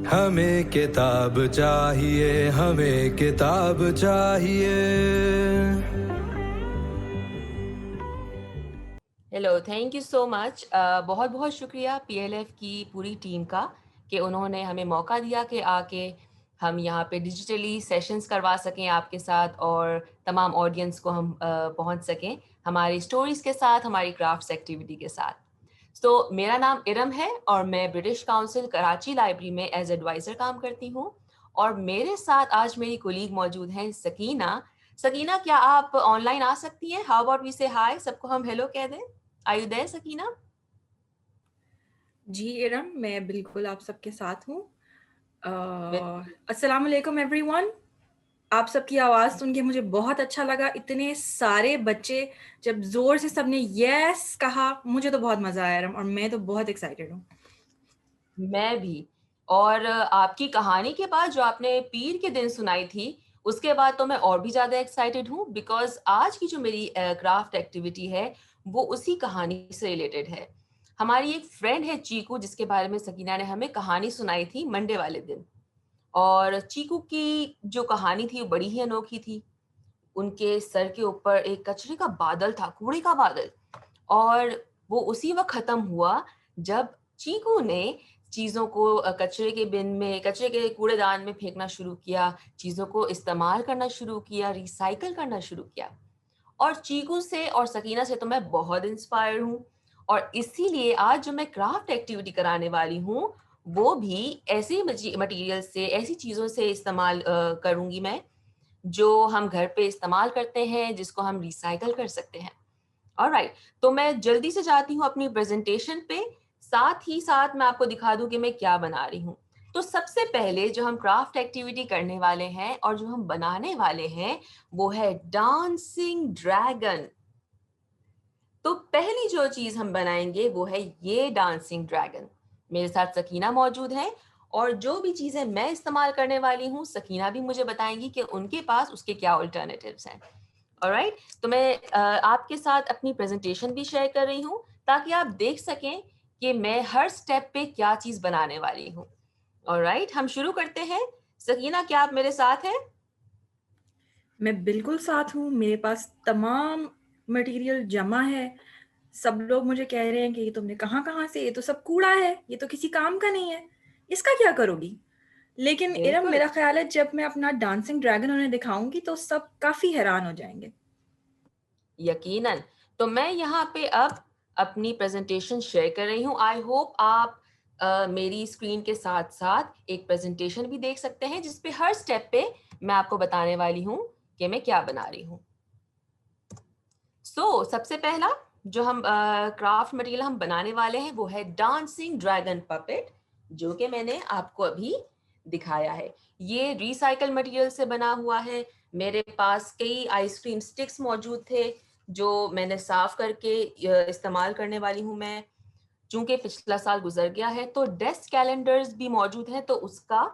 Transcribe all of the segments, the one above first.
हमें किताब चाहिए, हमें किताब चाहिए। Hello, thank you so much. बहुत बहुत शुक्रिया पीएलएफ की पूरी टीम का कि उन्होंने हमें मौका दिया कि आके हम यहाँ पे डिजिटली सेशंस करवा सकें आपके साथ और तमाम ऑडियंस को हम पहुँच सकें हमारी स्टोरीज़ के साथ, हमारी क्राफ्ट्स एक्टिविटी के साथ। तो मेरा नाम इरम है और मैं ब्रिटिश काउंसिल कराची लाइब्रेरी में एज एडवाइज़र काम करती हूँ और मेरे साथ आज मेरी कोलीग मौजूद हैं सकीना। सकीना, क्या आप ऑनलाइन आ सकती हैं? हाउ अबाउट वी से हाय, सबको हम हेलो कह दें। Are you there Sakina? जी इरम, मैं बिल्कुल आप सबके साथ हूँ। बिल्कुल। अस्सलाम वालेकुम एवरीवन। आप सबकी आवाज़ सुन के मुझे बहुत अच्छा लगा। इतने सारे बच्चे जब ज़ोर से सबने यस कहा, मुझे तो बहुत मज़ा आया इरम, और मैं तो बहुत एक्साइटेड हूँ। मैं भी। और आपकी कहानी के बाद जो आपने पीर के दिन सुनाई थी, उसके बाद तो मैं और भी ज़्यादा एक्साइटेड हूँ बिकॉज़ आज की जो मेरी क्राफ्ट एक्टिविटी है, वो उसी कहानी से रिलेटेड है। हमारी एक फ्रेंड है चीकू, जिसके बारे में सकीना ने हमें कहानी सुनाई थी मंडे वाले दिन। और चीकू की जो कहानी थी, वो बड़ी ही अनोखी थी। उनके सर के ऊपर एक कचरे का बादल था, कूड़े का बादल। और वो उसी वक़्त ख़त्म हुआ जब चीकू ने चीज़ों को कचरे के बिन में, कचरे के कूड़ेदान में फेंकना शुरू किया, चीज़ों को इस्तेमाल करना शुरू किया, रिसाइकिल करना शुरू किया। और चीकू से और सकीना से तो मैं बहुत इंस्पायर हूँ और इसीलिए आज जो मैं क्राफ्ट एक्टिविटी कराने वाली हूँ, वो भी ऐसे मटीरियल से, ऐसी चीज़ों से इस्तेमाल करूँगी मैं, जो हम घर पे इस्तेमाल करते हैं, जिसको हम रिसाइकिल कर सकते हैं। ऑलराइट, तो मैं जल्दी से जाती हूँ अपनी प्रेज़ेंटेशन पे, साथ ही साथ मैं आपको दिखा दूँ कि मैं क्या बना रही हूँ। तो सबसे पहले जो हम क्राफ्ट एक्टिविटी करने वाले हैं और जो हम बनाने वाले हैं, वो है डांसिंग ड्रैगन। तो पहली जो चीज़ हम बनाएँगे वो है ये डांसिंग ड्रैगन। मेरे साथ सकीना मौजूद है और जो भी चीज़ें मैं इस्तेमाल करने वाली हूँ, सकीना भी मुझे बताएँगी कि उनके पास उसके क्या अल्टरनेटिव्स हैं। ऑलराइट, तो मैं आपके साथ अपनी प्रेज़ेंटेशन भी शेयर कर रही हूँ ताकि आप देख सकें कि मैं हर स्टेप पे क्या चीज़ बनाने वाली हूँ। ऑलराइट, हम शुरू करते हैं। सकीना, क्या आप मेरे साथ हैं? मैं बिल्कुल साथ हूँ, मेरे पास तमाम मटेरियल जमा है। सब लोग मुझे कह रहे हैं कि ये तुमने कहाँ-कहाँ से, ये तो सब कूड़ा है, ये तो किसी काम का नहीं है, इसका क्या करोगी? लेकिन इरम, बिल्कुल। मेरा ख़्याल है जब मैं अपना डांसिंग ड्रैगन उन्हें दिखाऊँगी तो सब काफ़ी हैरान हो जाएँगे। यकीनन। तो मैं यहाँ पे अब अपनी प्रेज़ेंटेशन शेयर कर रही हूँ। आई होप आप मेरी स्क्रीन के साथ-साथ एक प्रेज़ेंटेशन भी देख सकते हैं, जिस पे हर स्टेप पे मैं आपको बताने वाली हूँ कि मैं क्या बना रही हूँ। सबसे पहला जो हम क्राफ्ट मटेरियल हम बनाने वाले हैं, वो है डांसिंग ड्रैगन पपेट, जो कि मैंने आपको अभी दिखाया है। ये रिसाइकल मटेरियल से बना हुआ है। मेरे पास कई आइसक्रीम स्टिक्स मौजूद थे, जो मैंने साफ़ करके इस्तेमाल करने वाली हूँ मैं। चूँकि पिछला साल गुज़र गया है, तो डेस्क कैलेंडर्स भी मौजूद हैं, तो उसका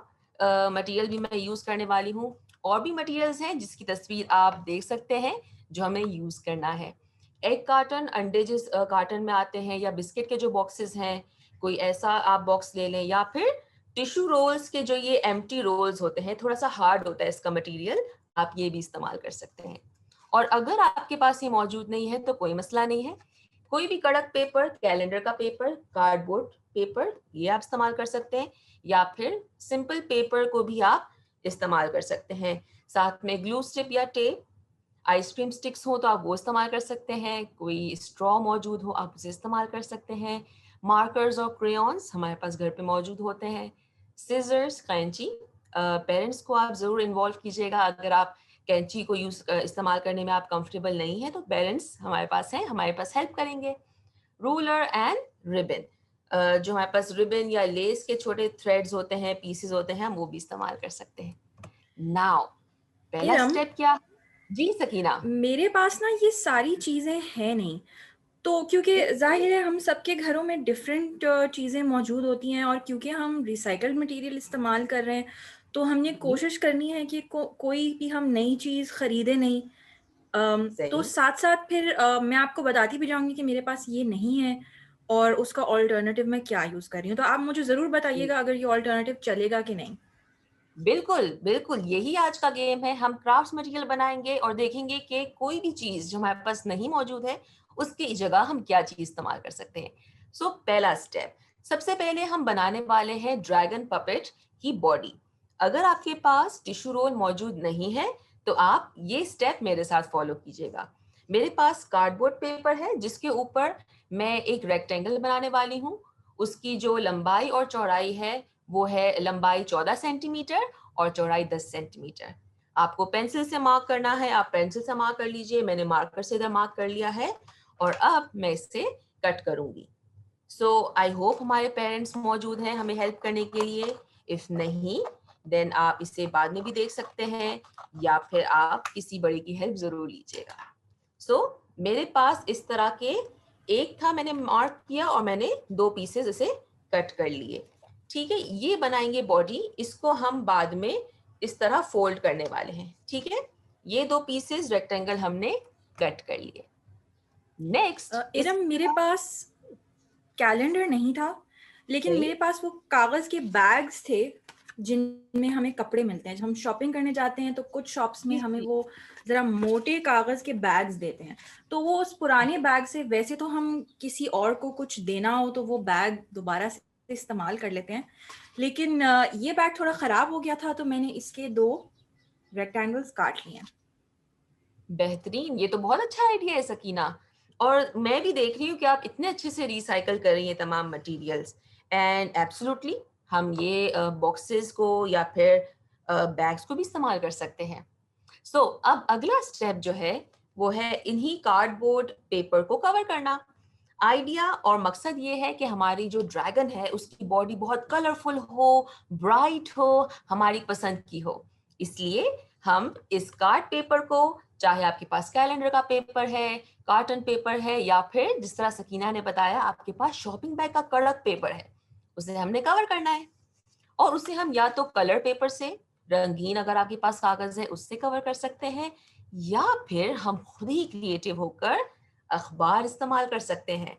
मटेरियल भी मैं यूज़ करने वाली हूँ। और भी मटेरियल्स हैं, जिसकी तस्वीर आप देख सकते हैं, जो हमें यूज़ करना है। एग कार्टन, अंडे जिस कार्टन में आते हैं, या बिस्किट के जो बॉक्सेस हैं, कोई ऐसा आप बॉक्स ले लें, या फिर टिश्यू रोल्स के जो ये एम्प्टी रोल्स होते हैं, थोड़ा-सा हार्ड होता है इसका मटेरियल, आप ये भी इस्तेमाल कर सकते हैं। और अगर आपके पास ये मौजूद नहीं है, तो कोई मसला नहीं है। कोई भी कड़क पेपर, कैलेंडर का पेपर, कार्डबोर्ड पेपर, ये आप इस्तेमाल कर सकते हैं, या फिर सिंपल पेपर को भी आप इस्तेमाल कर सकते हैं। साथ में ग्लू स्टिप या टेप, आइसक्रीम स्टिक्स हो तो आप वो इस्तेमाल कर सकते हैं, कोई स्ट्रॉ मौजूद हो आप उसे इस्तेमाल कर सकते हैं, मार्कर्स और क्रेयॉन्स हमारे पास घर पे मौजूद होते हैं, सिज़र्स, कैंची। पेरेंट्स को आप ज़रूर इन्वॉल्व कीजिएगा, अगर आप कैंची को इस्तेमाल करने में आप कंफर्टेबल नहीं हैं, तो पेरेंट्स हमारे पास हैं, हमारे पास हेल्प करेंगे। रूलर एंड रिबन, जो हमारे पास रिबन या लेस के छोटे थ्रेड्स होते हैं, पीसेस होते हैं, हम वो भी इस्तेमाल कर सकते हैं। नाउ पहला इरम, स्टेप क्या? जी सकीना। मेरे पास ना ये सारी चीज़ें हैं नहीं, तो क्योंकि बिल्कुल। ज़ाहिर है हम सबके घरों में डिफरेंट चीज़ें मौजूद होती हैं, और क्योंकि हम रिसाइक्ल्ड मटेरियल इस्तेमाल कर रहे हैं, तो हमने जी, कोशिश करनी है कि कोई भी हम नई चीज़ खरीदें नहीं। तो सही। साथ-साथ फिर मैं आपको बताती भी जाऊँगी कि मेरे पास ये नहीं है, और उसका ऑल्टरनेटिव मैं क्या यूज़ कर रही हूँ। तो आप मुझे ज़रूर बताइएगा अगर ये ऑल्टरनेटिव चलेगा कि नहीं। बिल्कुल, बिल्कुल, यही आज का गेम है। हम क्राफ्ट्स मटेरियल बनाएँगे और देखेंगे कि कोई भी चीज़ जो हमारे पास नहीं मौजूद है, उसकी जगह हम क्या चीज़ इस्तेमाल कर सकते हैं। सो पहला स्टेप, सबसे पहले हम बनाने वाले हैं ड्रैगन पपेट की बॉडी। अगर आपके पास टिश्यू रोल मौजूद नहीं है, तो आप ये स्टेप मेरे साथ फॉलो कीजिएगा। मेरे पास कार्डबोर्ड पेपर है, जिसके ऊपर मैं एक रेक्टेंगल बनाने वाली हूँ। उसकी जो लंबाई और चौड़ाई है, वो है लंबाई 14 सेंटीमीटर और चौड़ाई 10 सेंटीमीटर। आपको पेंसिल से मार्क करना है, आप पेंसिल से मार्क कर लीजिए। मैंने मार्कर से इधर मार्क कर लिया है और अब मैं इसे कट करूंगी। सो आई होप हमारे पेरेंट्स मौजूद हैं हमें हेल्प करने के लिए। इफ नहीं, देन आप इसे बाद में भी देख सकते हैं या फिर आप किसी बड़े की हेल्प जरूर लीजिएगा। सो मेरे पास इस तरह के एक था, मैंने मार्क किया और मैंने 2 पीसेस इसे कट कर लिए। ठीक है, ये बनाएंगे बॉडी। इसको हम बाद में इस तरह फोल्ड करने वाले हैं। ठीक है, ये 2 पीसेस रेक्टेंगल हमने कट कर लिए। नेक्स्ट इस इरम, मेरे पास कैलेंडर नहीं था, लेकिन सही मेरे पास वो कागज़ के बैग्स थे जिनमें हमें कपड़े मिलते हैं। जब हम शॉपिंग करने जाते हैं तो कुछ शॉप्स में हमें वो ज़रा मोटे कागज़ के बैग्स देते हैं। तो वो उस पुराने बैग से, वैसे तो हम किसी और को कुछ देना हो तो वो बैग दोबारा से इस्तेमाल कर लेते हैं, लेकिन ये बैग थोड़ा ख़राब हो गया था तो मैंने इसके 2 रेक्टेंगल्स काट लिए हैं। बेहतरीन, ये तो बहुत अच्छा आइडिया है सकीना। और मैं भी देख रही हूँ कि आप इतने अच्छे से रिसाइकल कर रही हैं तमाम मटेरियल्स। एंड एब्सोल्युटली हम ये बॉक्सेस को या फिर बैग्स को भी इस्तेमाल कर सकते हैं। सो अब अगला स्टेप जो है वो है इन्हीं कार्डबोर्ड पेपर को कवर करना। आइडिया और मकसद ये है कि हमारी जो ड्रैगन है उसकी बॉडी बहुत कलरफुल हो, ब्राइट हो, हमारी पसंद की हो। इसलिए हम इस कार्ड पेपर को, चाहे आपके पास कैलेंडर का पेपर है, कार्टन पेपर है या फिर जिस तरह सकीना ने बताया आपके पास शॉपिंग बैग का कड़क पेपर है, उसे हमने कवर करना है। और उसे हम या तो कलर पेपर से, रंगीन अगर आपके पास कागज है उससे कवर कर सकते हैं, या फिर हम खुद ही क्रिएटिव होकर अखबार इस्तेमाल कर सकते हैं।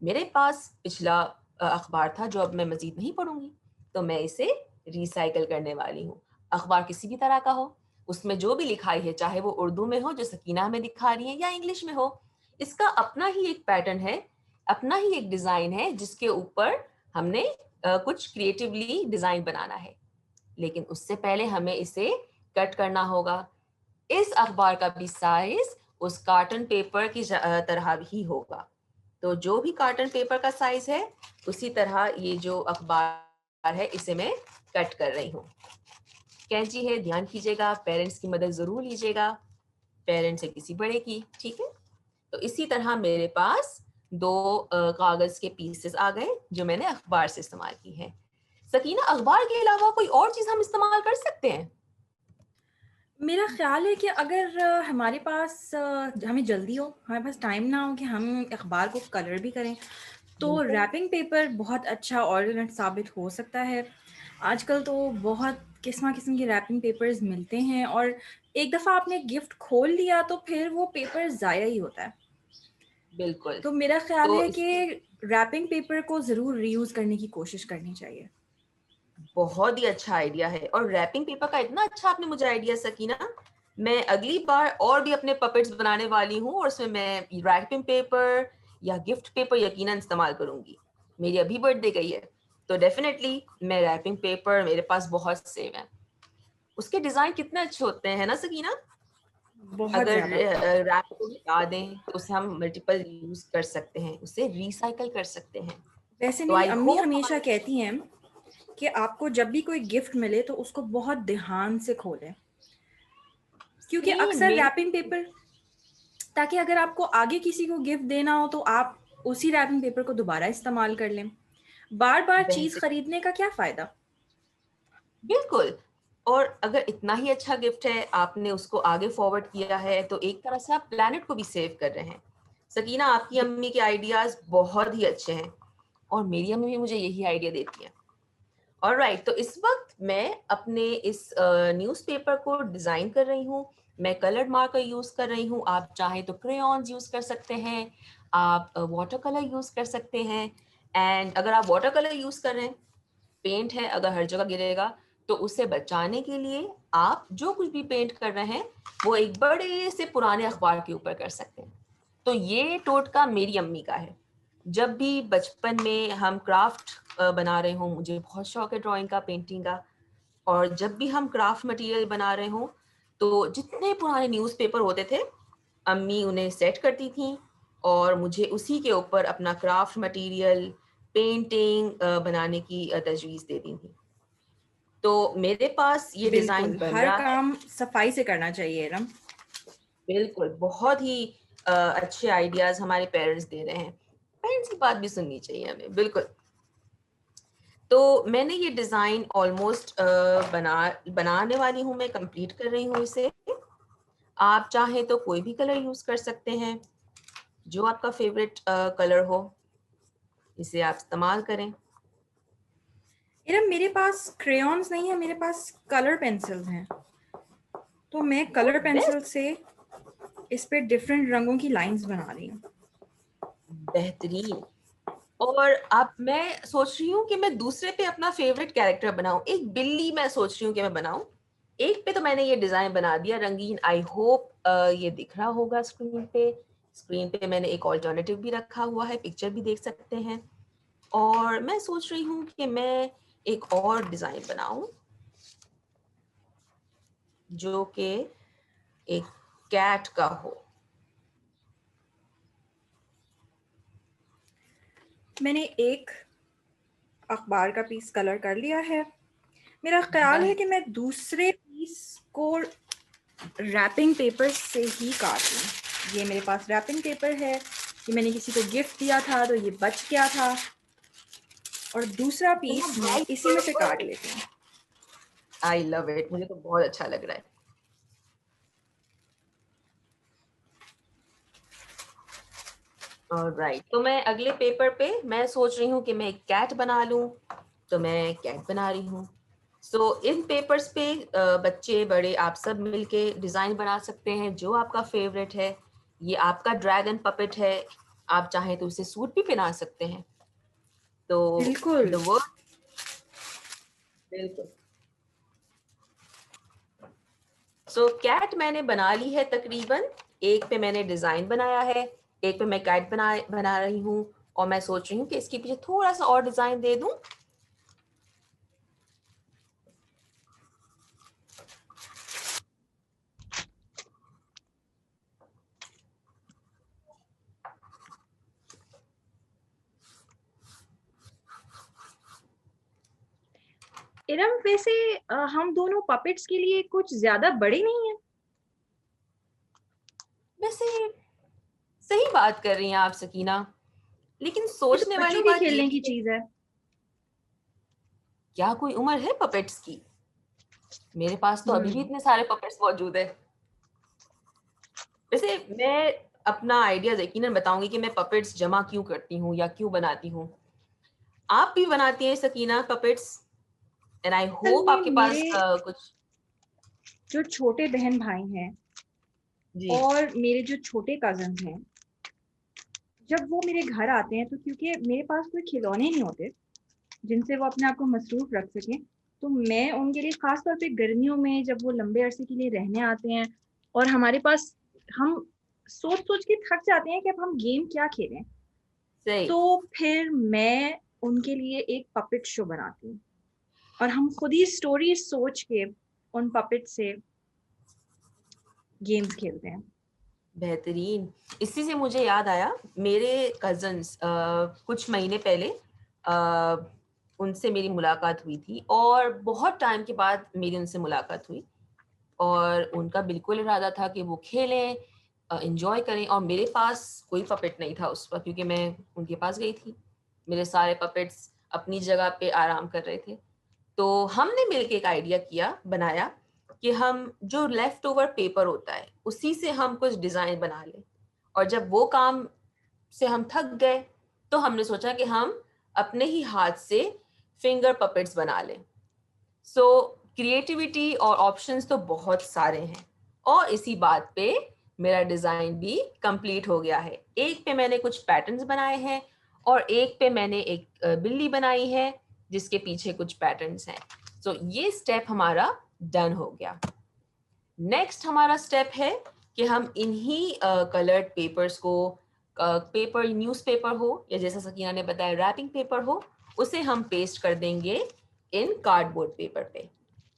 मेरे पास पिछला अखबार था जो अब मैं मजीद नहीं पढ़ूंगी, तो मैं इसे रिसाइकल करने वाली हूँ। अखबार किसी भी तरह का हो, उसमें जो भी लिखाई है, चाहे वो उर्दू में हो जो सकीना हमें दिखा रही है या इंग्लिश में हो, इसका अपना ही एक पैटर्न है, अपना ही एक डिजाइन है जिसके ऊपर हमने कुछ क्रिएटिवली डिजाइन बनाना है। लेकिन उससे पहले हमें इसे कट करना होगा। इस अखबार का भी साइज उस कार्टन पेपर की तरह ही होगा। तो जो भी कार्टन पेपर का साइज है उसी तरह ये जो अखबार है इसे मैं कट कर रही हूँ। कैंची है, ध्यान कीजिएगा, पेरेंट्स की मदद जरूर लीजिएगा, पेरेंट्स है किसी बड़े की। ठीक है, तो इसी तरह मेरे पास 2 कागज के पीसेस आ गए जो मैंने अखबार से इस्तेमाल की है। सकीना, अखबार के अलावा कोई और चीज हम इस्तेमाल कर सकते हैं? मेरा ख़्याल है कि अगर हमारे पास हमें जल्दी हो, हमारे पास टाइम ना हो कि हम अखबार को कलर भी करें, तो बिल्कुल। रैपिंग पेपर बहुत अच्छा ऑल्टरनेट साबित हो सकता है। आजकल तो बहुत किस्म-किस्म के रैपिंग पेपर्स मिलते हैं और एक दफ़ा आपने गिफ्ट खोल लिया तो फिर वो पेपर ज़ाया ही होता है। बिल्कुल। तो मेरा ख़्याल तो है कि इसकी रैपिंग पेपर को ज़रूर रीयूज़ करने की कोशिश करनी चाहिए। बहुत ही अच्छा आइडिया है, और रैपिंग पेपर का इतना अच्छा आपने मुझे आइडिया सकीना, मैं अगली बार और भी अपने पपेट्स बनाने वाली हूँ और उसमें मैं रैपिंग पेपर या गिफ्ट पेपर यकीनन इस्तेमाल करूंगी। मेरी अभी बर्थडे गई है, तो डेफिनेटली मैं रैपिंग पेपर मेरे पास बहुत सेव है। उसके डिजाइन कितने अच्छे होते हैं ना सकीना। बहुत अगर ज़्यादा। रैप को हटा दें तो उसे हम मल्टीपल यूज कर सकते हैं, उसे रिसाइकल कर सकते हैं। वैसे तो मेरी आई अम्मी होप हमेशा हमारे कहती हैं कि आपको जब भी कोई गिफ्ट मिले तो उसको बहुत ध्यान से खोलें, क्योंकि सेम अक्सर मेरी, रैपिंग पेपर, ताकि अगर आपको आगे किसी को गिफ्ट देना हो तो आप उसी रैपिंग पेपर को दोबारा इस्तेमाल कर लें। बार-बार चीज़ बेहतर, खरीदने का क्या फ़ायदा? बिल्कुल। और अगर इतना ही अच्छा गिफ्ट है, आपने उसको आगे फॉरवर्ड किया है, तो एक तरह से आप प्लैनेट को भी सेव कर रहे हैं। सकीना, आपकी अम्मी के आइडियाज बहुत ही अच्छे हैं और मेरी अम्मी भी मुझे यही आइडिया देती है। ऑलराइट, तो इस वक्त मैं अपने इस न्यूज़पेपर को डिज़ाइन कर रही हूँ। मैं कलर्ड मार्कर यूज़ कर रही हूँ, आप चाहें तो क्रेयॉन्स यूज़ कर सकते हैं, आप वाटर कलर यूज़ कर सकते हैं। एंड अगर आप वाटर कलर यूज़ कर रहे हैं, पेंट है अगर हर जगह गिरेगा, तो उससे बचाने के लिए आप जो कुछ भी पेंट कर रहे हैं वो एक बड़े से पुराने अखबार के ऊपर कर सकते हैं। तो ये टोटका मेरी अम्मी का है। जब भी बचपन में हम क्राफ्ट बना रहे हों, मुझे बहुत शौक है ड्राइंग का, पेंटिंग का, और जब भी हम क्राफ्ट मटेरियल बना रहे हों, तो जितने पुराने न्यूज़पेपर होते थे, अम्मी उन्हें सेट करती थीं और मुझे उसी के ऊपर अपना क्राफ्ट मटेरियल, पेंटिंग बनाने की तजवीज़ देती थीं। तो मेरे पास ये डिज़ाइन बिल्कुल, बन हर रहा है। काम सफाई से करना चाहिए इरम। बिल्कुल, बहुत ही अच्छे आइडियाज़ हमारे पेरेंट्स दे रहे हैं। पेरेंट्स की बात भी सुननी चाहिए हमें, बिल्कुल। तो मैंने ये डिज़ाइन ऑलमोस्ट बनाने वाली हूँ मैं, कंप्लीट कर रही हूँ इसे। आप चाहें तो कोई भी कलर यूज़ कर सकते हैं, जो आपका फ़ेवरेट कलर हो, इसे आप इस्तेमाल करें। इरम, मेरे पास क्रेयॉन्स नहीं है, मेरे पास कलर पेंसिल्स हैं। तो मैं ओह! कलर पेंसिल बेस्ट, से इस पे डिफरेंट रंगों की लाइंस बना रही हूँ। बेहतरीन। और अब मैं सोच रही हूँ कि मैं दूसरे पे अपना फ़ेवरेट कैरेक्टर बनाऊँ। एक बिल्ली मैं सोच रही हूँ कि मैं बनाऊँ। एक पे तो मैंने ये डिज़ाइन बना दिया रंगीन, आई होप ये दिख रहा होगा स्क्रीन पे। स्क्रीन पे मैंने एक अल्टरनेटिव भी रखा हुआ है, पिक्चर भी देख सकते हैं। और मैं सोच रही हूँ कि मैं एक और डिज़ाइन बनाऊँ, जो कि एक कैट का हो। मैंने एक अखबार का पीस कलर कर लिया है। मेरा ख्याल है कि मैं दूसरे पीस को रैपिंग पेपर से ही काट लूँ। ये मेरे पास रैपिंग पेपर है, ये मैंने किसी को गिफ्ट दिया था तो ये बच गया था, और दूसरा पीस मैं इसी में से काट लेती हूँ। आई लव इट, मुझे तो बहुत अच्छा लग रहा है। ऑलराइट, तो मैं अगले पेपर पे मैं सोच रही हूँ कि मैं एक कैट बना लूँ, तो मैं कैट बना रही हूँ। सो इन पेपर्स पे बच्चे बड़े आप सब मिलके डिज़ाइन बना सकते हैं, जो आपका फेवरेट है। ये आपका ड्रैगन पपेट है, आप चाहें तो उसे सूट भी पहना सकते हैं। तो बिल्कुल। द वर्ड, बिल्कुल। सो कैट मैंने बना ली है तकरीबन। एक पे मैंने डिज़ाइन बनाया है, एक पे मैं कैट बना रही हूँ, और मैं सोच रही हूँ कि इसके पीछे थोड़ा सा और डिज़ाइन दे दूँ। इरम, वैसे हम दोनों पपेट्स के लिए कुछ ज्यादा बड़े नहीं हैं। वैसे सही बात कर रही हैं आप सकीना, लेकिन ये तो सोचने वाली बच्चों के बात ये खेलने भी की है, चीज है। क्या कोई उम्र है पपेट्स की? मेरे पास तो अभी भी हम्म। इतने सारे पपेट्स मौजूद है। वैसे मैं अपना आइडिया यकीनन बताऊंगी कि मैं पपेट्स जमा क्यों करती हूँ या क्यों बनाती हूँ। आप भी बनाती हैं सकीना पपेट्स, एंड आई असल होप में आपके मेरे पास कुछ। जो छोटे बहन भाई हैं जी। और मेरे जो छोटे कजन हैं, जब वो मेरे घर आते हैं, तो क्योंकि मेरे पास कोई खिलौने नहीं होते जिनसे वो अपने आप को मसरूफ रख सकें, तो मैं उनके लिए खास तौर पे गर्मियों में जब वो लंबे अरसे के लिए रहने आते हैं और हमारे पास, हम सोच सोच के थक जाते हैं कि अब हम गेम क्या खेलें, सही। तो फिर मैं उनके लिए एक पपेट शो बनाती हूँ और हम खुद ही स्टोरी सोच के उन पपेट से गेम्स खेलते हैं। बेहतरीन। इसी से मुझे याद आया, मेरे कज़न्स कुछ महीने पहले उनसे मेरी मुलाकात हुई थी, और बहुत टाइम के बाद मेरी उनसे मुलाकात हुई, और उनका बिल्कुल इरादा था कि वो खेलें, एंजॉय करें, और मेरे पास कोई पपेट नहीं था उस वक़्त, क्योंकि मैं उनके पास गई थी। मेरे सारे पपेट्स अपनी जगह पे आराम कर रहे थे। तो हमने मिलके एक आइडिया बनाया कि हम जो लेफ्ट ओवर पेपर होता है, उसी से हम कुछ डिज़ाइन बना लें। और जब वो काम से हम थक गए, तो हमने सोचा कि हम अपने ही हाथ से फिंगर पपेट्स बना लें। सो क्रिएटिविटी और ऑप्शंस तो बहुत सारे हैं, और इसी बात पे मेरा डिज़ाइन भी कंप्लीट हो गया है। एक पे मैंने कुछ पैटर्न्स बनाए हैं और एक पे मैंने एक बिल्ली बनाई है जिसके पीछे कुछ पैटर्न्स हैं। सो ये स्टेप हमारा डन हो गया। नेक्स्ट हमारा स्टेप है कि हम इन्हीं कलर्ड पेपर्स को, पेपर न्यूज़पेपर हो या जैसा सकीना ने बताया रैपिंग पेपर हो, उसे हम पेस्ट कर देंगे इन कार्डबोर्ड पेपर पे।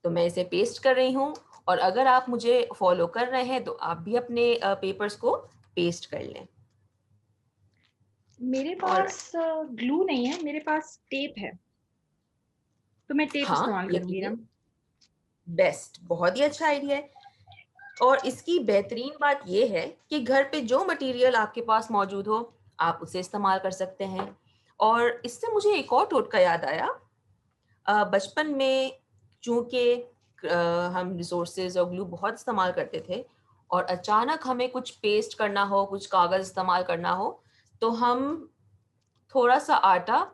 तो मैं इसे पेस्ट कर रही हूँ और अगर आप मुझे फॉलो कर रहे हैं तो आप भी अपने पेपर्स को पेस्ट कर लें। मेरे और पास ग्लू नहीं है, मेरे पास टेप है, तो मैं टेप हाँ, इस्तेमाल ये करूंगी ना। बेस्ट, बहुत ही अच्छा आइडिया है। और इसकी बेहतरीन बात यह है कि घर पे जो मटेरियल आपके पास मौजूद हो आप उसे इस्तेमाल कर सकते हैं। और इससे मुझे एक और टोटका याद आया। बचपन में चूंकि हम रिसोर्सेज और ग्लू बहुत इस्तेमाल करते थे और अचानक हमें कुछ पेस्ट करना हो, कुछ कागज़ इस्तेमाल करना हो, तो हम थोड़ा सा आटा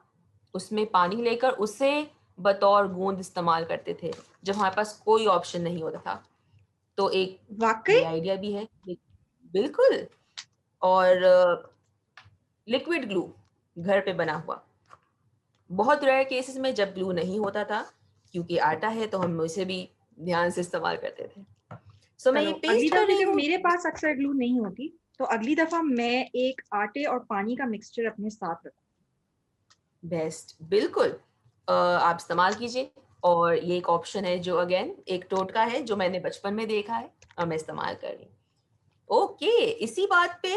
उसमें पानी लेकर उसे बतौर गोंद इस्तेमाल करते थे जब हमारे पास कोई ऑप्शन नहीं होता था। तो एक वाकई? ये आइडिया भी है। बिल्कुल। और लिक्विड ग्लू घर पे बना हुआ, बहुत रेयर केसेस में जब ग्लू नहीं होता था, क्योंकि आटा है तो हम उसे भी ध्यान से इस्तेमाल करते थे। सो मैं चलो, ये अगली पेस्ट कर दफे रही जब हूँ। मेरे पास अक्सर ग्लू नहीं होती तो अगली दफा मैं एक आटे और पानी का मिक्सचर अपने साथ रखूँ। बेस्ट, बिल्कुल। आप इस्तेमाल कीजिए। और ये एक ऑप्शन है जो अगेन एक टोटका है जो मैंने बचपन में देखा है और मैं इस्तेमाल कर रही हूँ। ओके, इसी बात पे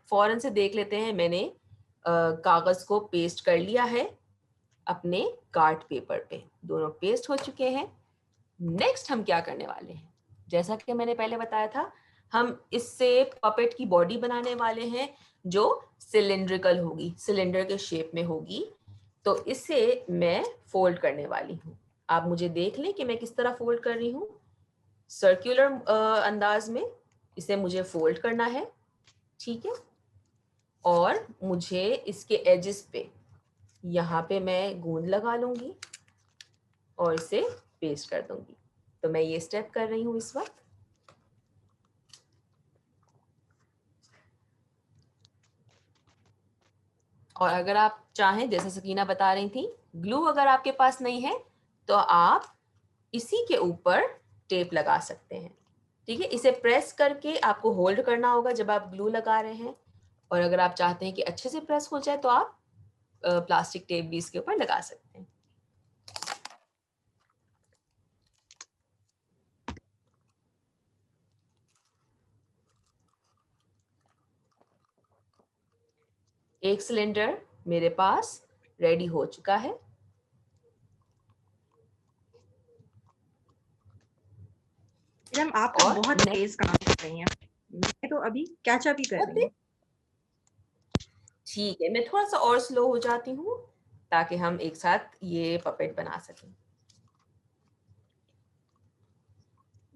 फौरन से देख लेते हैं। मैंने कागज़ को पेस्ट कर लिया है अपने कार्ड पेपर पे। दोनों पेस्ट हो चुके हैं। नेक्स्ट हम क्या करने वाले हैं, जैसा कि मैंने पहले बताया था, हम इससे पपेट की बॉडी बनाने वाले हैं जो सिलिंड्रिकल होगी, सिलेंडर के शेप में होगी। तो इसे मैं फोल्ड करने वाली हूँ। आप मुझे देख लें कि मैं किस तरह फोल्ड कर रही हूँ। सर्कुलर अंदाज में इसे मुझे फोल्ड करना है, ठीक है। और मुझे इसके एजेस पे यहाँ पे मैं गोंद लगा लूँगी और इसे पेस्ट कर दूँगी। तो मैं ये स्टेप कर रही हूँ इस वक्त। और अगर आप चाहें, जैसे सकीना बता रही थी, ग्लू अगर आपके पास नहीं है तो आप इसी के ऊपर टेप लगा सकते हैं, ठीक है। इसे प्रेस करके आपको होल्ड करना होगा जब आप ग्लू लगा रहे हैं। और अगर आप चाहते हैं कि अच्छे से प्रेस हो जाए तो आप प्लास्टिक टेप भी इसके ऊपर लगा सकते हैं। एक सिलेंडर मेरे पास रेडी हो चुका है। मैडम, आप तो और बहुत तेज काम कर रही हैं, मैं तो अभी कैचअप ही कर रही हूँ। ठीक है, मैं थोड़ा सा और स्लो हो जाती हूँ ताकि हम एक साथ ये पपेट बना सकें।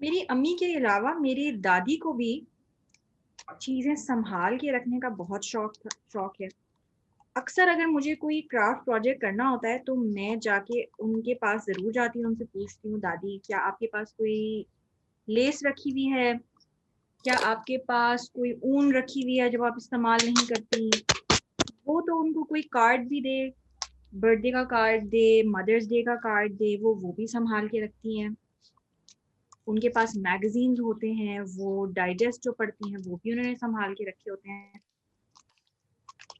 मेरी अम्मी के अलावा मेरी दादी को भी चीजें संभाल के रखने का बहुत शौक है। अक्सर अगर मुझे कोई क्राफ्ट प्रोजेक्ट करना होता है तो मैं जाके उनके पास जरूर जाती हूँ, उनसे पूछती हूँ, दादी क्या आपके पास कोई लेस रखी हुई है, क्या आपके पास कोई ऊन रखी हुई है जब आप इस्तेमाल नहीं करती। वो तो उनको कोई कार्ड भी दे, बर्थडे का कार्ड दे, मदर्स डे का कार्ड दे, वो भी संभाल के रखती हैं। उनके पास मैगजीन्स होते हैं, वो डाइजेस्ट जो पढ़ती हैं वो भी उन्होंने संभाल के रखे होते हैं।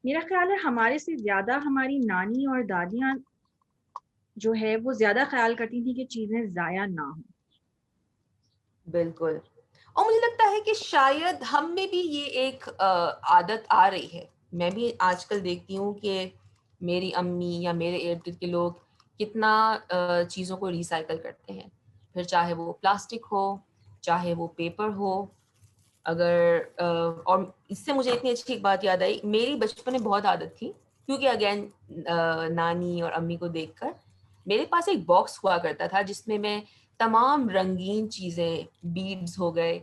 मेरा ख्याल है हमारे से ज्यादा हमारी नानी और दादियाँ जो है वो ज्यादा ख्याल करती थी कि चीजें जाया ना हो। बिल्कुल। और मुझे लगता है कि शायद हम में भी ये एक आदत आ रही है। मैं भी आजकल देखती हूँ कि मेरी अम्मी या मेरे इर्द-गिर्द के लोग कितना चीज़ों को रिसाइकिल करते हैं। फिर चाहे वो प्लास्टिक हो, चाहे वो पेपर हो। अगर और इससे मुझे इतनी अच्छी एक बात याद आई, मेरी बचपन में बहुत आदत थी, क्योंकि अगेन नानी और अम्मी को देखकर मेरे पास एक बॉक्स हुआ करता था जिसमें मैं तमाम रंगीन चीज़ें, बीड्स हो गए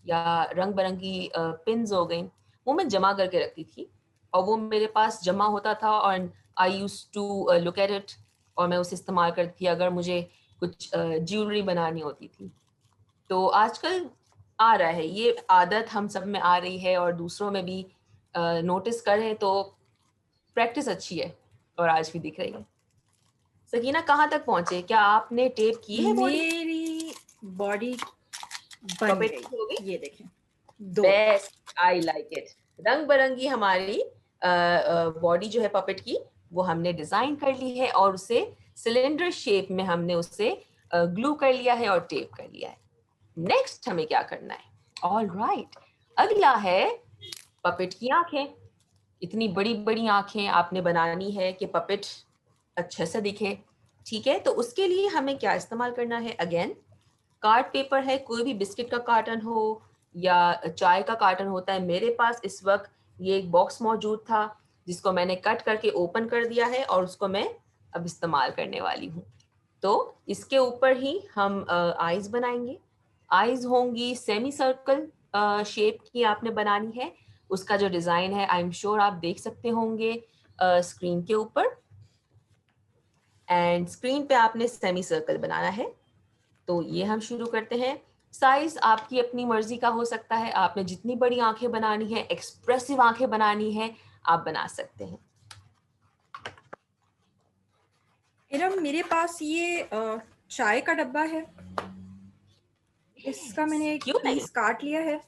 या रंग-बिरंगी पिन्स हो गईं, वो मैं जमा करके रखती थी। और वो मेरे पास जमा होता था और I used to look at it और मैं उसे इस्तेमाल करती थी अगर मुझे कुछ ज्वेलरी बनानी होती थी। तो आजकल आ रहा है, ये आदत हम सब में आ रही है और दूसरों में भी नोटिस कर रहे हैं, तो प्रैक्टिस अच्छी है और आज भी दिख रही है। सकीना कहाँ तक पहुंचे? क्या आपने टेप की है बॉडी? मेरी बॉडी बन पपेट गई, हो गई? ये देखें, 2। Best, I like it. रंग बिरंगी हमारी बॉडी जो है पपेट की, वो हमने डिजाइन कर ली है और उसे सिलेंडर शेप में हमने उसे ग्लू कर लिया है और टेप कर लिया है। नेक्स्ट हमें क्या करना है? ऑल राइट, अगला है पपेट की आंखें। इतनी बड़ी बड़ी आंखें आपने बनानी है कि पपेट अच्छे से दिखे। ठीक है, तो उसके लिए हमें क्या इस्तेमाल करना है? अगेन कार्ड पेपर है, कोई भी बिस्किट का कार्टन हो या चाय का कार्टन होता है। मेरे पास इस वक्त ये एक बॉक्स मौजूद था जिसको मैंने कट करके ओपन कर दिया है और उसको मैं अब इस्तेमाल करने वाली हूँ। तो इसके ऊपर ही हम आईज बनाएंगे। आईज होंगी सेमी सर्कल शेप की आपने बनानी है। उसका जो डिज़ाइन है आई एम श्योर आप देख सकते होंगे स्क्रीन के ऊपर। एंड स्क्रीन पे आपने सेमी सर्कल बनाना है। तो ये हम शुरू करते हैं। साइज आपकी अपनी मर्जी का हो सकता है, आपने जितनी बड़ी आंखें बनानी है, एक्सप्रेसिव आंखें बनानी है, आप बना सकते हैं। इरम, मेरे पास ये चाय का डब्बा है, इसका मैंने एक क्यों नहीं? पीस काट लिया है,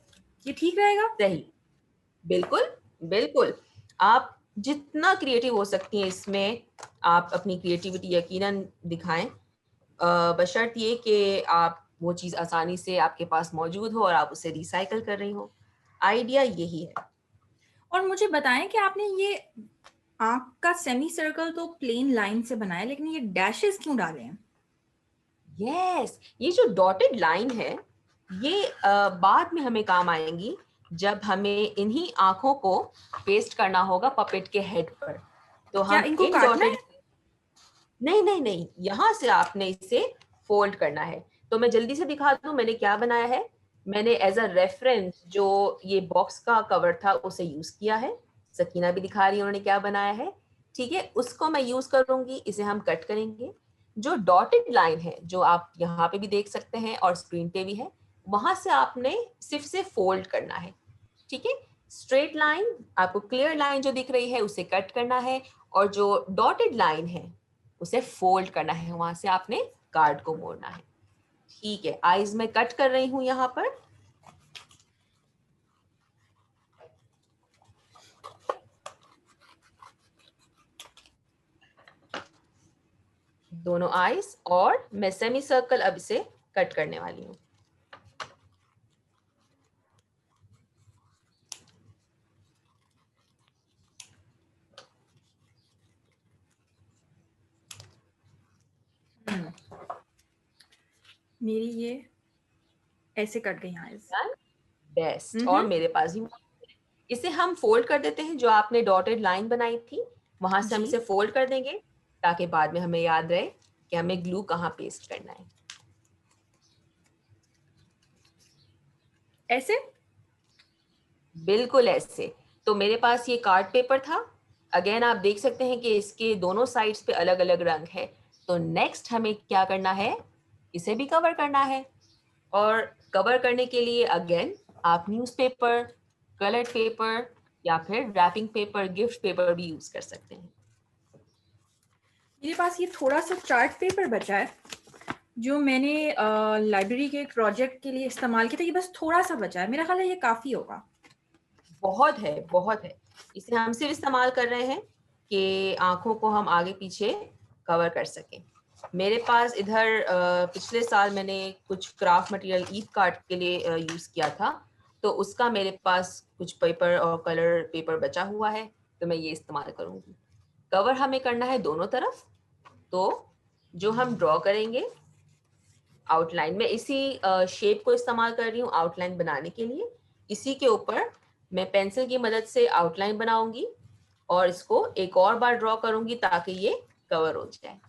ये ठीक रहेगा? सही, बिल्कुल, बिल्कुल। आप जितना क्रिएटिव हो सकती हैं इसमें, आप अपनी क्रिएटिविटी यकीनन दिखाएं, बशर्त ये कि आप वो चीज़ आसानी से आपके पास मौजूद हो और आप उसे रिसाइकल कर रही हो। आइडिया यही है। और मुझे बताएं कि आपने ये आंख का सेमी सर्कल तो प्लेन लाइन से बनाया, लेकिन ये डैशेस क्यों डाले हैं? यस, ये जो डॉटेड लाइन है, ये बाद में हमें काम आएंगी जब हमें इन्हीं आंखों को पेस्ट करना होगा पपेट के हेड पर। तो क्या हम इनको इन काटना डॉटेड, है? नहीं नहीं नहीं, यहाँ से आपने इसे फोल्ड करना है। तो मैं जल्दी से दिखा दूं मैंने क्या बनाया है। मैंने एज अ रेफरेंस जो ये बॉक्स का कवर था उसे यूज किया है। सकीना भी दिखा रही है उन्होंने क्या बनाया है। ठीक है, उसको मैं यूज करूंगी, इसे हम कट करेंगे। जो डॉटेड लाइन है जो आप यहाँ पे भी देख सकते हैं और स्क्रीन पे भी है, वहां से आपने सिर्फ से फोल्ड करना है। ठीक है, स्ट्रेट लाइन, आपको क्लियर लाइन जो दिख रही है उसे कट करना है और जो डॉटेड लाइन है उसे फोल्ड करना है, वहां से आपने कार्ड को मोड़ना है। ठीक है, आईज में कट कर रही हूं यहां पर। दोनों आईज, और मैं सेमी सर्कल अब इसे कट करने वाली हूँ। मेरी ये ऐसे कट गई आईज। बेस्ट, और मेरे पास भी इसे हम फोल्ड कर देते हैं। जो आपने डॉटेड लाइन बनाई थी वहां से हम जी, इसे फोल्ड कर देंगे ताकि बाद में हमें याद रहे कि हमें ग्लू कहाँ पेस्ट करना है। ऐसे। बिल्कुल ऐसे। तो मेरे पास ये कार्ड पेपर था। अगेन आप देख सकते हैं कि इसके दोनों साइड्स पे अलग अलग रंग है। तो नेक्स्ट हमें क्या करना है? इसे भी कवर करना है। और कवर करने के लिए अगेन आप न्यूज़पेपर, कलर्ड पेपर या फिर रैपिंग पेपर, गिफ्ट पेपर भी यूज कर सकते हैं। मेरे पास ये थोड़ा सा चार्ट पेपर बचा है जो मैंने लाइब्रेरी के एक प्रोजेक्ट के लिए इस्तेमाल किया था। ये बस थोड़ा सा बचा है, मेरा ख्याल है ये काफ़ी होगा। बहुत है, बहुत है। इसे हम सिर्फ इस्तेमाल कर रहे हैं कि आंखों को हम आगे पीछे कवर कर सकें। मेरे पास इधर पिछले साल मैंने कुछ क्राफ्ट मटेरियल ईद कार्ड के लिए यूज़ किया था, तो उसका मेरे पास कुछ पेपर और कलर पेपर बचा हुआ है, तो मैं ये इस्तेमाल करूँगी। कवर हमें करना है दोनों तरफ। तो जो हम ड्रॉ करेंगे आउटलाइन में, इसी शेप को इस्तेमाल कर रही हूँ आउटलाइन बनाने के लिए। इसी के ऊपर मैं पेंसिल की मदद से आउटलाइन बनाऊंगी और इसको एक और बार ड्रॉ करूंगी ताकि ये कवर हो जाए।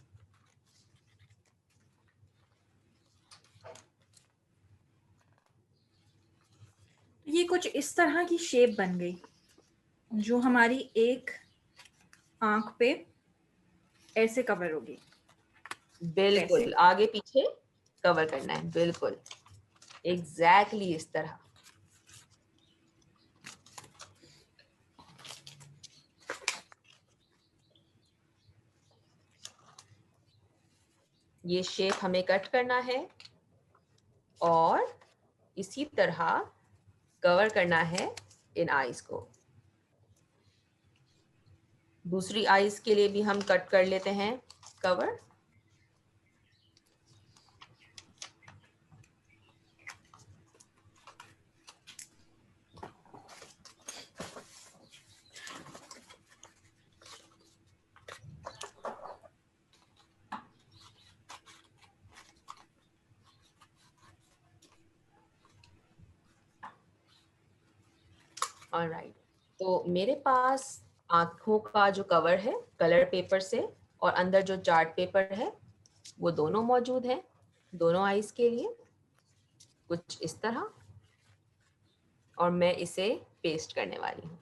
ये कुछ इस तरह की शेप बन गई जो हमारी एक आंख पे ऐसे कवर होगी। ऐसे। बिल्कुल, आगे पीछे कवर करना है, बिल्कुल। एग्जैक्टली इस तरह। ये शेप हमें कट करना है और इसी तरह कवर करना है इन आईज को। दूसरी आईज के लिए भी हम कट कर लेते हैं कवर। ऑलराइट, तो मेरे पास आँखों का जो कवर है कलर पेपर से और अंदर जो चार्ट पेपर है वो दोनों मौजूद है दोनों आईज के लिए, कुछ इस तरह। और मैं इसे पेस्ट करने वाली हूँ।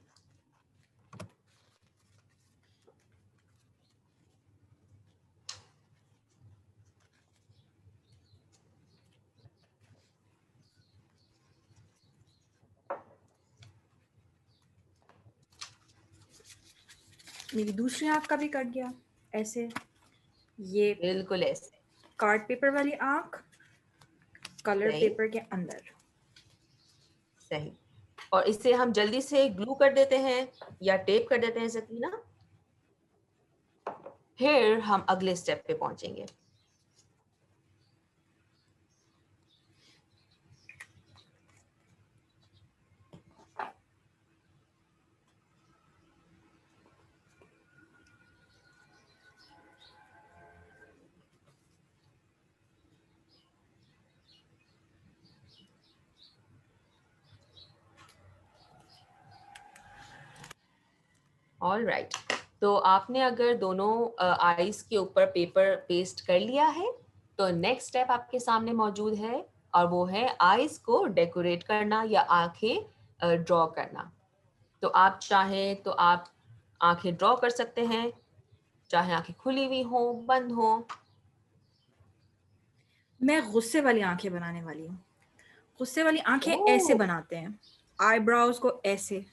मेरी दूसरी आँख का भी कट गया ऐसे। ये बिल्कुल ऐसे। कार्ड पेपर वाली आँख कलर सही। पेपर के अंदर। सही। और इसे हम जल्दी से ग्लू कर देते हैं या टेप कर देते हैं सकीना, फिर हम अगले स्टेप पे पहुंचेंगे। ऑल राइट, तो आपने अगर दोनों आईज के ऊपर पेपर पेस्ट कर लिया है तो नेक्स्ट स्टेप आपके सामने मौजूद है और वो है आईज को डेकोरेट करना या आंखें ड्रॉ करना। तो आप चाहें तो आप आंखें ड्रॉ कर सकते हैं, चाहे आंखें खुली हुई हो बंद हो। मैं गुस्से वाली आंखें बनाने वाली हूँ। गुस्से वाली आंखें ऐसे ओह, बनाते हैं, आईब्रोज को ऐसे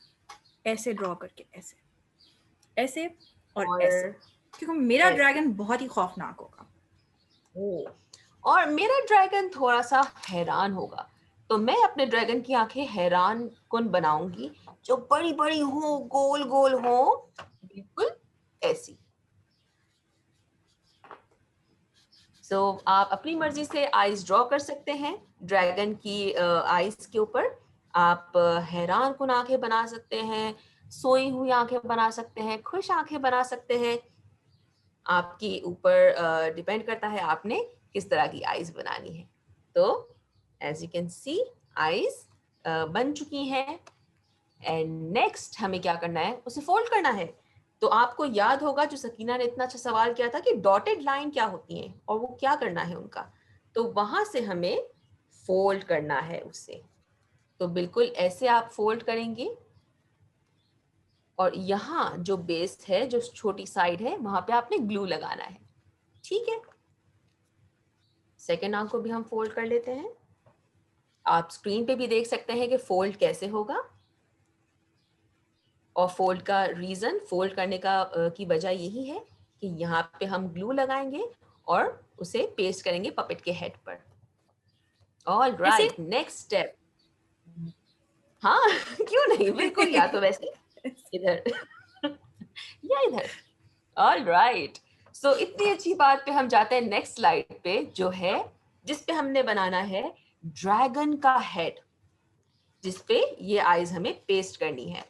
ऐसे ड्रॉ करके ऐसे ऐसे और ऐसे, और क्योंकि मेरा ऐसे। ड्रैगन बहुत ही खौफनाक होगा। ओह, और मेरा ड्रैगन थोड़ा सा हैरान होगा, तो मैं अपने ड्रैगन की आंखें हैरान कुन बनाऊंगी, जो बड़ी बड़ी हो, गोल गोल हो, बिल्कुल ऐसी। सो आप अपनी मर्जी से आईज ड्रॉ कर सकते हैं ड्रैगन की आईज के ऊपर। आप हैरान कुन आंखें बना सकते हैं, सोई हुई आंखें बना सकते हैं, खुश आंखें बना सकते हैं। आपके ऊपर डिपेंड करता है आपने किस तरह की आईज बनानी है। तो as you can see eyes बन चुकी हैं एंड नेक्स्ट हमें क्या करना है, उसे फोल्ड करना है। तो आपको याद होगा जो सकीना ने इतना अच्छा सवाल किया था कि डॉटेड लाइन क्या होती हैं और वो क्या करना है उनका, तो वहां से हमें फोल्ड करना है उसे। तो बिल्कुल ऐसे आप फोल्ड करेंगे और यहाँ जो बेस है, जो छोटी साइड है, वहां पे आपने ग्लू लगाना है। ठीक है, सेकेंड आंख को भी हम फोल्ड कर लेते हैं। आप स्क्रीन पे भी देख सकते हैं कि फोल्ड कैसे होगा। और फोल्ड का रीजन, फोल्ड करने का की वजह यही है कि यहाँ पे हम ग्लू लगाएंगे और उसे पेस्ट करेंगे पपेट के हेड पर। ऑल ऐसे राइट, नेक्स्ट स्टेप। हाँ क्यों नहीं, बिल्कुल, या तो वैसे इधर या इधर। ऑल राइट, सो इतनी अच्छी बात पे हम जाते हैं नेक्स्ट स्लाइड पे, जो है जिस पे हमने बनाना है ड्रैगन का हेड, जिस पे ये आईज हमें पेस्ट करनी है।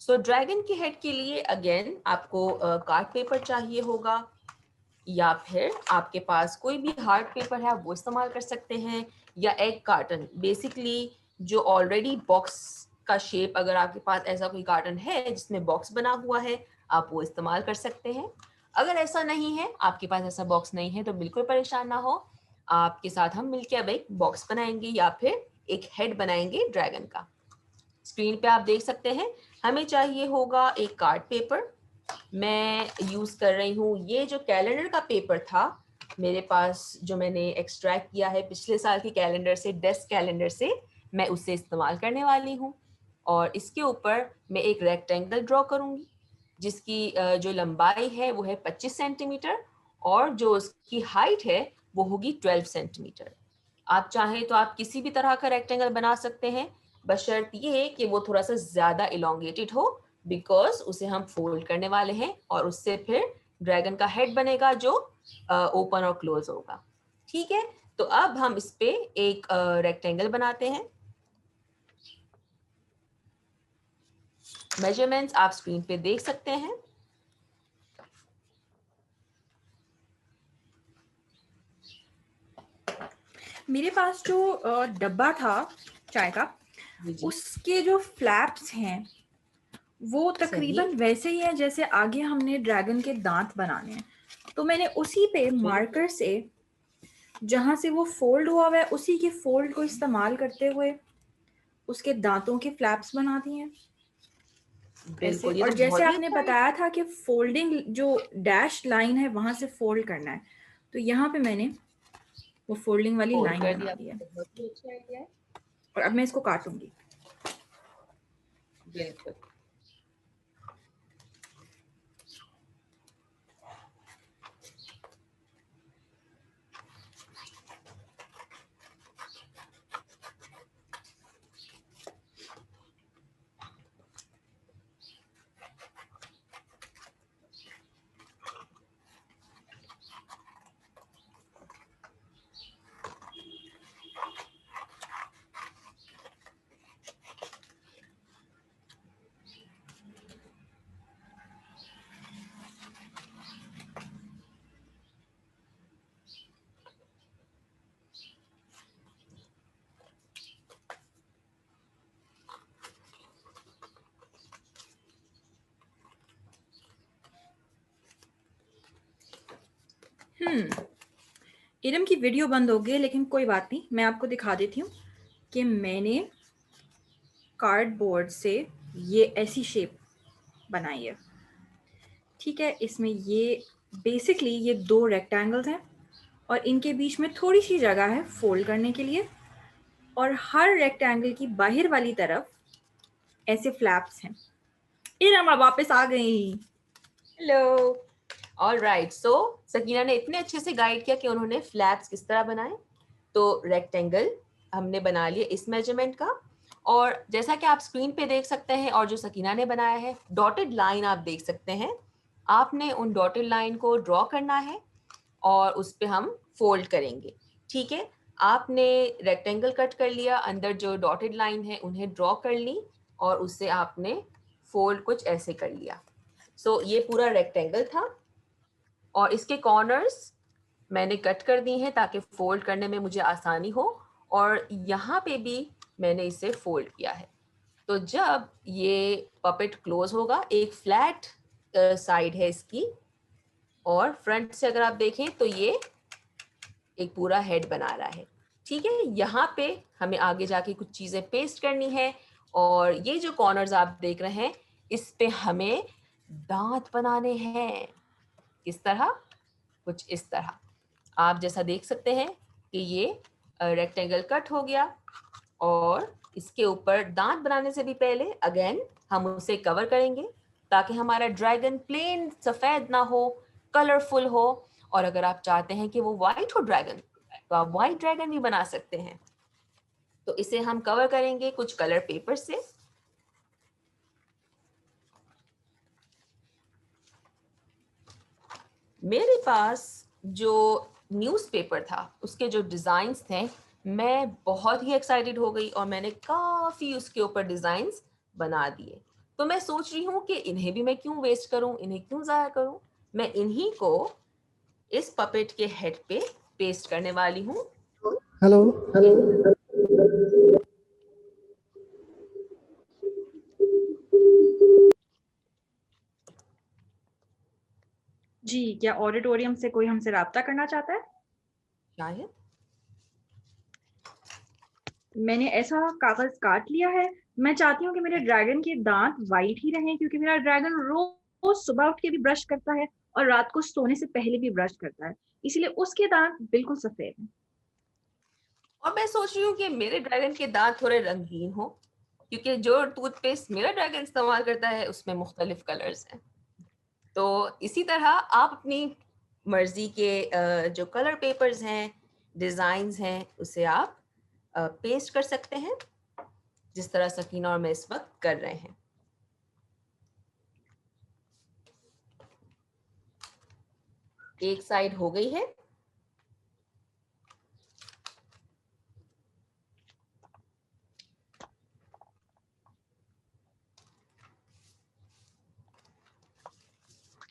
सो ड्रैगन के हेड के लिए अगेन आपको कार्ड पेपर चाहिए होगा, या फिर आपके पास कोई भी हार्ड पेपर है वो इस्तेमाल कर सकते हैं, या एग कार्टन। बेसिकली जो ऑलरेडी बॉक्स का शेप, अगर आपके पास ऐसा कोई कार्टन है जिसमें बॉक्स बना हुआ है, आप वो इस्तेमाल कर सकते हैं। अगर ऐसा नहीं है, आपके पास ऐसा बॉक्स नहीं है, तो बिल्कुल परेशान ना हो, आपके साथ हम मिलकर अब एक बॉक्स बनाएंगे या फिर एक हेड बनाएंगे ड्रैगन का। स्क्रीन पे आप देख सकते हैं हमें चाहिए होगा एक कार्ड पेपर। मैं यूज कर रही हूँ ये जो कैलेंडर का पेपर था मेरे पास जो मैंने एक्सट्रैक्ट किया है पिछले साल के कैलेंडर से, डेस्क कैलेंडर से, मैं उसे इस्तेमाल करने वाली हूँ। और इसके ऊपर मैं एक रेक्टेंगल ड्रॉ करूँगी जिसकी जो लंबाई है वो है 25 सेंटीमीटर और जो उसकी हाइट है वो होगी 12 सेंटीमीटर। आप चाहें तो आप किसी भी तरह का रेक्टेंगल बना सकते हैं, बशर्ते ये कि वो थोड़ा सा ज़्यादा इलोंगेटेड हो, बिकॉज उसे हम फोल्ड करने वाले हैं और उससे फिर ड्रैगन का हेड बनेगा जो ओपन और क्लोज होगा। ठीक है, तो अब हम इस पे एक रेक्टेंगल बनाते हैं। मेजरमेंट्स आप स्क्रीन पे देख सकते हैं। मेरे पास जो डब्बा था चाय का, जी जी, उसके जो फ्लैप्स हैं वो सही। तकरीबन वैसे ही है जैसे आगे हमने ड्रैगन के दांत बनाने हैं। तो मैंने उसी पे मार्कर से जहां से वो फोल्ड हुआ है उसी के फोल्ड को इस्तेमाल करते हुए उसके दांतों के फ्लैप्स बना दिए हैं ऐसे। बिल्कुल, ये और तो जैसे बहुत ही आपने अच्छा बताया था कि फोल्डिंग जो डैश लाइन है वहां से फोल्ड करना है, तो यहाँ पे मैंने वो फोल्डिंग वाली फोल्ड लाइन कर बना दिया, दी है। बहुत ही अच्छा आइडिया है। और अब मैं इसको काटूंगी। बिल्कुल। इरम की वीडियो बंद हो गई, लेकिन कोई बात नहीं, मैं आपको दिखा देती हूँ कि मैंने कार्डबोर्ड से ये ऐसी शेप बनाई है। ठीक है, इसमें ये बेसिकली ये दो रेक्टेंगल्स हैं और इनके बीच में थोड़ी सी जगह है फोल्ड करने के लिए, और हर रेक्टेंगल की बाहर वाली तरफ ऐसे फ्लैप्स हैं। इरम अब वापस आ गई। हेलो। ऑल राइट, सो सकीना ने इतने अच्छे से गाइड किया कि उन्होंने फ्लैप्स किस तरह बनाए। तो रेक्टेंगल हमने बना लिया इस मेजरमेंट का, और जैसा कि आप स्क्रीन पे देख सकते हैं और जो सकीना ने बनाया है, डॉटेड लाइन आप देख सकते हैं। आपने उन डॉटेड लाइन को ड्रॉ करना है और उस पे हम फोल्ड करेंगे। ठीक है, आपने रेक्टेंगल कट कर लिया, अंदर जो डॉटेड लाइन है उन्हें ड्रॉ कर ली और उससे आपने फोल्ड कुछ ऐसे कर लिया। सो ये पूरा रेक्टेंगल था और इसके कॉर्नर्स मैंने कट कर दी हैं ताकि फोल्ड करने में मुझे आसानी हो, और यहाँ पे भी मैंने इसे फोल्ड किया है। तो जब ये पपेट क्लोज होगा, एक फ्लैट साइड है इसकी, और फ्रंट से अगर आप देखें तो ये एक पूरा हेड बना रहा है। ठीक है, यहाँ पे हमें आगे जाके कुछ चीज़ें पेस्ट करनी है, और ये जो कॉर्नर्स आप देख रहे हैं इस पे हमें दांत बनाने हैं। किस तरह? कुछ इस तरह। आप जैसा देख सकते हैं कि ये रेक्टेंगल कट हो गया, और इसके ऊपर दांत बनाने से भी पहले अगेन हम उसे कवर करेंगे ताकि हमारा ड्रैगन प्लेन सफ़ेद ना हो, कलरफुल हो। और अगर आप चाहते हैं कि वो वाइट हो ड्रैगन, तो आप वाइट ड्रैगन भी बना सकते हैं। तो इसे हम कवर करेंगे कुछ कलर पेपर से। मेरे पास जो न्यूज़पेपर था उसके जो डिज़ाइंस थे, मैं बहुत ही एक्साइटेड हो गई और मैंने काफ़ी उसके ऊपर डिज़ाइंस बना दिए। तो मैं सोच रही हूँ कि इन्हें भी मैं क्यों वेस्ट करूँ, इन्हें क्यों ज़ाया करूँ। मैं इन्हीं को इस पपेट के हेड पे पेस्ट करने वाली हूँ। हेलो। जी, क्या ऑडिटोरियम से कोई हमसे राब्ता करना चाहता है? शायद मैंने ऐसा कागज काट लिया है। मैं चाहती हूँ कि मेरे ड्रैगन के दांत वाइट ही रहें, क्योंकि मेरा ड्रैगन रोज सुबह उठ के भी ब्रश करता है और रात को सोने से पहले भी ब्रश करता है, इसीलिए उसके दांत बिल्कुल सफेद हैं। और मैं सोच रही हूँ कि मेरे ड्रैगन के दांत थोड़े रंगीन हो, क्योंकि जो टूथपेस्ट मेरा ड्रैगन इस्तेमाल करता है उसमें मुख्तलिफ कलर्स हैं। तो इसी तरह आप अपनी मर्जी के जो कलर पेपर्स हैं, डिजाइन्स हैं, उसे आप पेस्ट कर सकते हैं, जिस तरह सकीना और मैं इस वक्त कर रहे हैं। एक साइड हो गई है।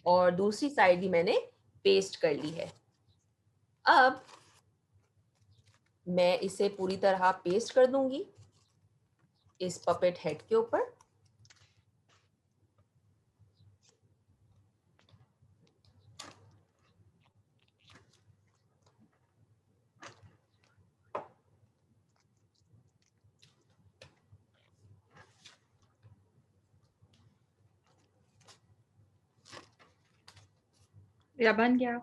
और दूसरी साइड भी मैंने पेस्ट कर ली है। अब मैं इसे पूरी तरह पेस्ट कर दूंगी इस पपेट हेड के ऊपर। या बन गया।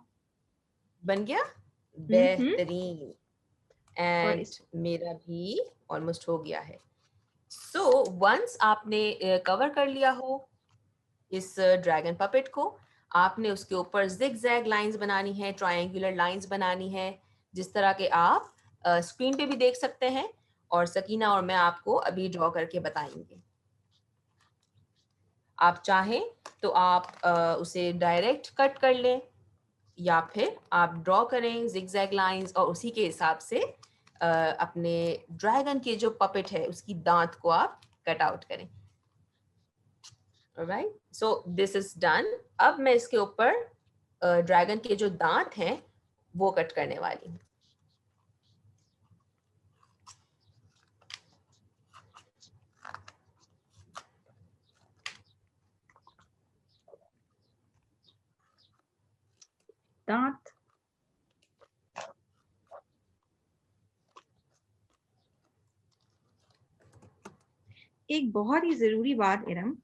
बन गया, हम्म। बेहतरीन। और एंड इस मेरा भी ऑलमोस्ट हो गया है। सो वंस आपने कवर कर लिया हो इस ड्रैगन पपेट को, आपने उसके ऊपर जिग जैग लाइन्स बनानी है, ट्रायंगुलर लाइन्स बनानी है, जिस तरह के आप स्क्रीन पे भी देख सकते हैं और सकीना और मैं आपको अभी ड्रॉ करके बताएंगे। आप चाहें तो आप उसे डायरेक्ट कट कर लें, या फिर आप ड्रॉ करें जिगजैग लाइंस और उसी के हिसाब से अपने ड्रैगन के जो पपेट है उसकी दांत को आप कट आउट करें। Right, so this is done. अब मैं इसके ऊपर ड्रैगन के जो दांत हैं वो कट करने वाली हूँ। दांत एक बहुत ही जरूरी बात इरम,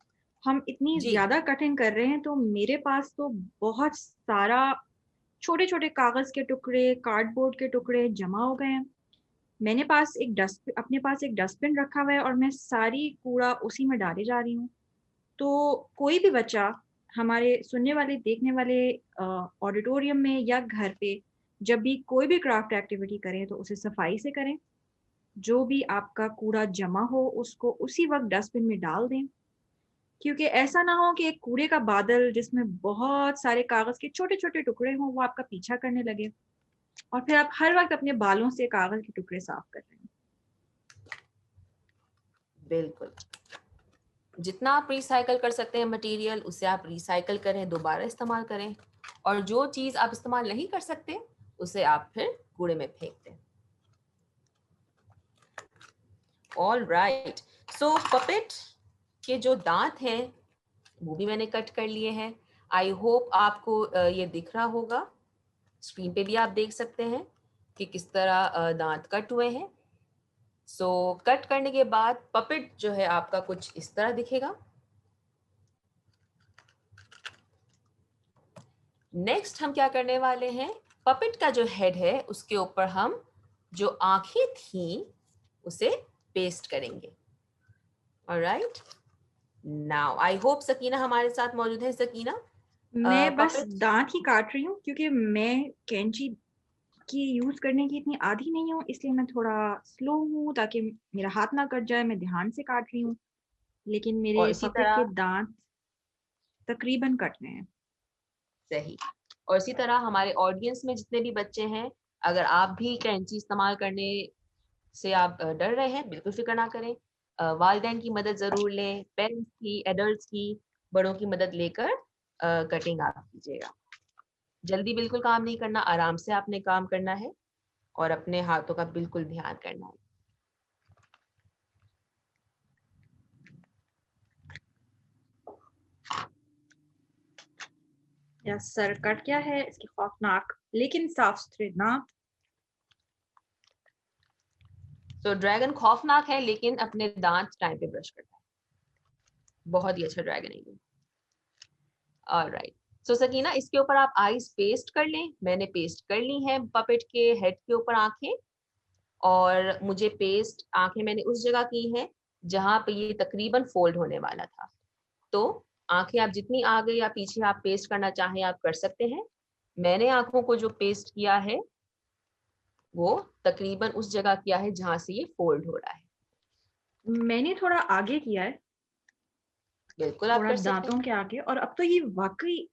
हम इतनी जी ज्यादा कटिंग कर रहे हैं तो मेरे पास तो बहुत सारा छोटे छोटे कागज के टुकड़े, कार्डबोर्ड के टुकड़े जमा हो गए हैं। अपने पास एक डस्टबिन रखा हुआ है और मैं सारी कूड़ा उसी में डाले जा रही हूँ। तो कोई भी बच्चा हमारे सुनने वाले, देखने वाले ऑडिटोरियम में या घर पे जब भी कोई भी क्राफ्ट एक्टिविटी करें तो उसे सफाई से करें। जो भी आपका कूड़ा जमा हो उसको उसी वक्त डस्टबिन में डाल दें, क्योंकि ऐसा ना हो कि एक कूड़े का बादल जिसमें बहुत सारे कागज के छोटे छोटे टुकड़े हों वो आपका पीछा करने लगे और फिर आप हर वक्त अपने बालों से कागज के टुकड़े साफ कर रहे हैं। बिल्कुल, जितना आप रिसाइकल कर सकते हैं मटेरियल उसे आप रिसाइकल करें, दोबारा इस्तेमाल करें, और जो चीज़ आप इस्तेमाल नहीं कर सकते उसे आप फिर कूड़े में फेंक दें। ऑल राइट, सो पपेट के जो दांत हैं वो भी मैंने कट कर लिए हैं। आई होप आपको ये दिख रहा होगा। स्क्रीन पे भी आप देख सकते हैं कि किस तरह दांत कट हुए हैं। सो कट करने के बाद पपेट जो है आपका कुछ इस तरह दिखेगा। नेक्स्ट हम क्या करने वाले हैं, पपेट का जो हेड है उसके ऊपर हम जो आंखें थी उसे पेस्ट करेंगे। Alright, now I hope Sakina हमारे साथ मौजूद है। सकीना, मैं बस पपेट, दांत ही काट रही हूँ क्योंकि मैं कैंची की यूज करने की इतनी आदी नहीं हूँ, इसलिए मैं थोड़ा स्लो हूँ ताकि मेरा हाथ ना कट जाए। मैं ध्यान से काट रही हूँ, लेकिन और मेरे इसी पपेट के तरह, दांत तकरीबन कट गए हैं। सही, और इसी तरह हमारे ऑडियंस में जितने भी बच्चे हैं, अगर आप भी कैंची इस्तेमाल करने से आप डर रहे हैं, बिल्कुल फिक्र ना करें। वालिदैन की मदद ज़रूर लें, पेरेंट्स की, एडल्ट्स की, बड़ों की मदद लेकर कटिंग आप कीजिएगा। जल्दी बिल्कुल काम नहीं करना, आराम से आपने काम करना है और अपने हाथों का बिल्कुल ध्यान करना है। या सर कट गया है, इसके खौफनाक लेकिन साफ सुथरे दांत। तो ड्रैगन खौफनाक है लेकिन अपने दांत टाइम पे ब्रश करता है। बहुत ही अच्छा ड्रैगन है ये। ऑलराइट, सो सकीना, इसके ऊपर आप आईज पेस्ट कर लें। मैंने पेस्ट कर ली है पपेट के हेड के ऊपर आंखें, और मुझे पेस्ट आंखें मैंने उस जगह की है जहां पे ये तकरीबन फोल्ड होने वाला था। तो आंखें आप जितनी आगे या पीछे आप पेस्ट करना चाहें आप कर सकते हैं। मैंने आंखों को जो पेस्ट किया है वो तकरीबन उस जगह किया है जहां से ये फोल्ड हो रहा है। मैंने थोड़ा आगे किया है, बिल्कुल आप थोड़ा कर सकते हैं। दांतों के आगे, और अब तो ये वाकई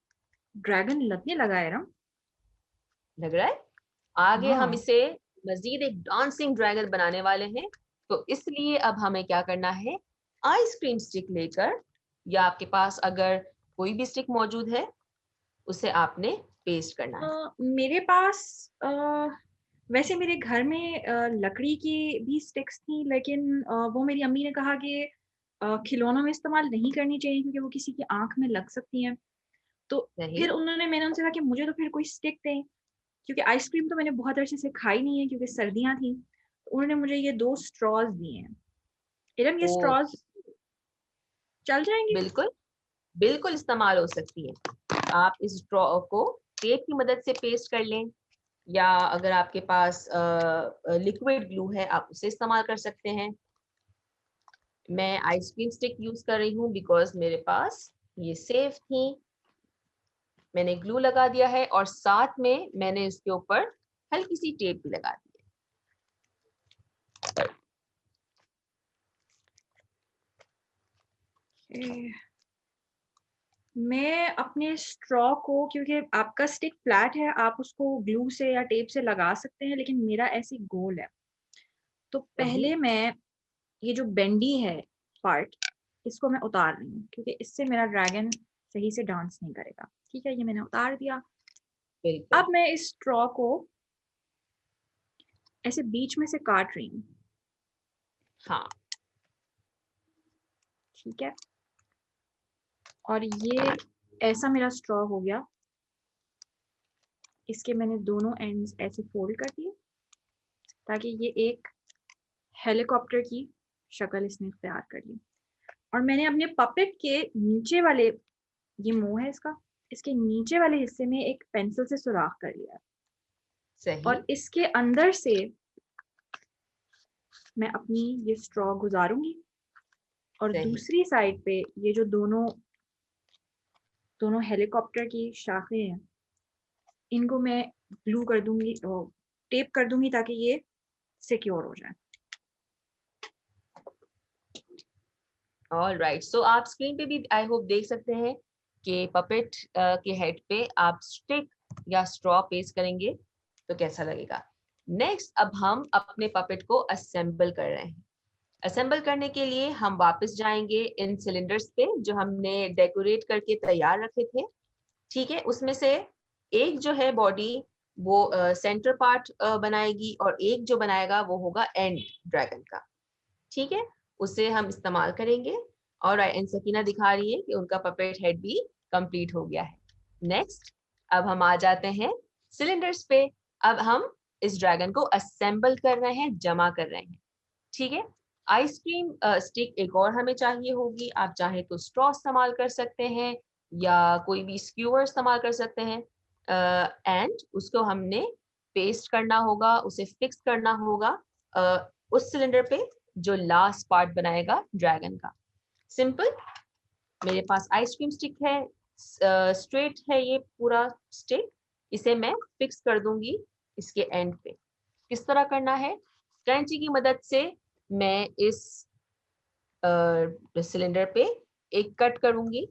ड्रैगन लगने लगा है ना। लग रहा है आगे हम हाँ, इसे मजीद एक डांसिंग ड्रैगन बनाने वाले हैं। तो इसलिए अब हमें क्या करना है, आइसक्रीम स्टिक लेकर, या आपके पास अगर कोई भी स्टिक मौजूद है उसे आपने पेस्ट करना है। मेरे पास वैसे मेरे घर में लकड़ी की भी स्टिक्स थी, लेकिन वो मेरी अम्मी ने कहा कि खिलौनों में इस्तेमाल नहीं करनी चाहिए क्योंकि वो किसी की आंख में लग सकती हैं। तो सही। फिर मैंने उनसे कहा कि मुझे तो फिर कोई स्टिक दें, क्योंकि आइसक्रीम तो मैंने बहुत अरसे से खाई नहीं है क्योंकि सर्दियाँ थी। उन्होंने मुझे ये 2 स्ट्रॉज़ दिए हैं। इरम, ये ओके, स्ट्रॉज़ चल जाएँगे? बिल्कुल बिल्कुल इस्तेमाल हो सकती है। आप इस ड्रॉ को टेप की मदद से पेस्ट कर लें, या अगर आपके पास लिक्विड ग्लू है आप उसे इस्तेमाल कर सकते हैं। मैं आइसक्रीम स्टिक यूज कर रही हूँ बिकॉज मेरे पास ये सेफ थी। मैंने ग्लू लगा दिया है और साथ में मैंने इसके ऊपर हल्की सी टेप भी लगा दी ए, मैं अपने स्ट्रॉ को, क्योंकि आपका स्टिक फ्लैट है, आप उसको ग्लू से या टेप से लगा सकते हैं, लेकिन मेरा ऐसे गोल है। तो है। सही। पहले मैं ये जो बेंडी है पार्ट, इसको मैं उतार रही हूँ क्योंकि इससे मेरा ड्रैगन सही से डांस नहीं करेगा। ठीक है, ये मैंने उतार दिया। बिल्कुल। अब मैं इस स्ट्रॉ को ऐसे बीच में से काट रही हूँ। हाँ। ठीक है, और ये ऐसा मेरा स्ट्रॉ हो गया। इसके मैंने दोनों एंड्स ऐसे फोल्ड कर दिए ताकि ये एक हेलीकॉप्टर की शक्ल इसने इख्तियार कर ली। और मैंने अपने पपेट के नीचे वाले, ये मुंह है इसका, इसके नीचे वाले हिस्से में एक पेंसिल से सुराख कर लिया, सही। और इसके अंदर से मैं अपनी ये स्ट्रॉ गुजारूंगी, और सही। दूसरी साइड पे ये जो दोनों दोनों हेलीकॉप्टर की शाखें हैं, इनको मैं ग्लू कर दूंगी, टेप कर दूंगी ताकि ये सिक्योर हो जाए। ऑल राइट, सो आप स्क्रीन पे भी आई होप देख सकते हैं कि पपेट के हेड पे आप स्टिक या स्ट्रॉ पेस्ट करेंगे तो कैसा लगेगा। नेक्स्ट अब हम अपने पपेट को असेंबल कर रहे हैं। असेंबल करने के लिए हम वापस जाएंगे इन सिलेंडर्स पे जो हमने डेकोरेट करके तैयार रखे थे। ठीक है, उसमें से एक जो है बॉडी वो सेंटर पार्ट बनाएगी, और एक जो बनाएगा वो होगा एंड ड्रैगन का। ठीक है, उसे हम इस्तेमाल करेंगे। और एंड सकीना दिखा रही है कि उनका पपेट हेड भी कंप्लीट हो गया है। नेक्स्ट अब हम आ जाते हैं सिलेंडर्स पे। अब हम इस ड्रैगन को असेंबल कर रहे हैं, जमा कर रहे हैं। ठीक है, आइसक्रीम स्टिक एक और हमें चाहिए होगी। आप चाहे तो स्ट्रॉ इस्तेमाल कर सकते हैं या कोई भी स्क्यूअर इस्तेमाल कर सकते हैं। एंड उसको हमने पेस्ट करना होगा, उसे फिक्स करना होगा उस सिलेंडर पे जो लास्ट पार्ट बनाएगा ड्रैगन का। सिंपल। मेरे पास आइसक्रीम स्टिक है, स्ट्रेट है ये पूरा स्टिक। इसे मैं फिक्स कर दूंगी इसके एंड पे। किस तरह करना है, कैंची की मदद से मैं इस सिलेंडर पे एक कट करूंगी।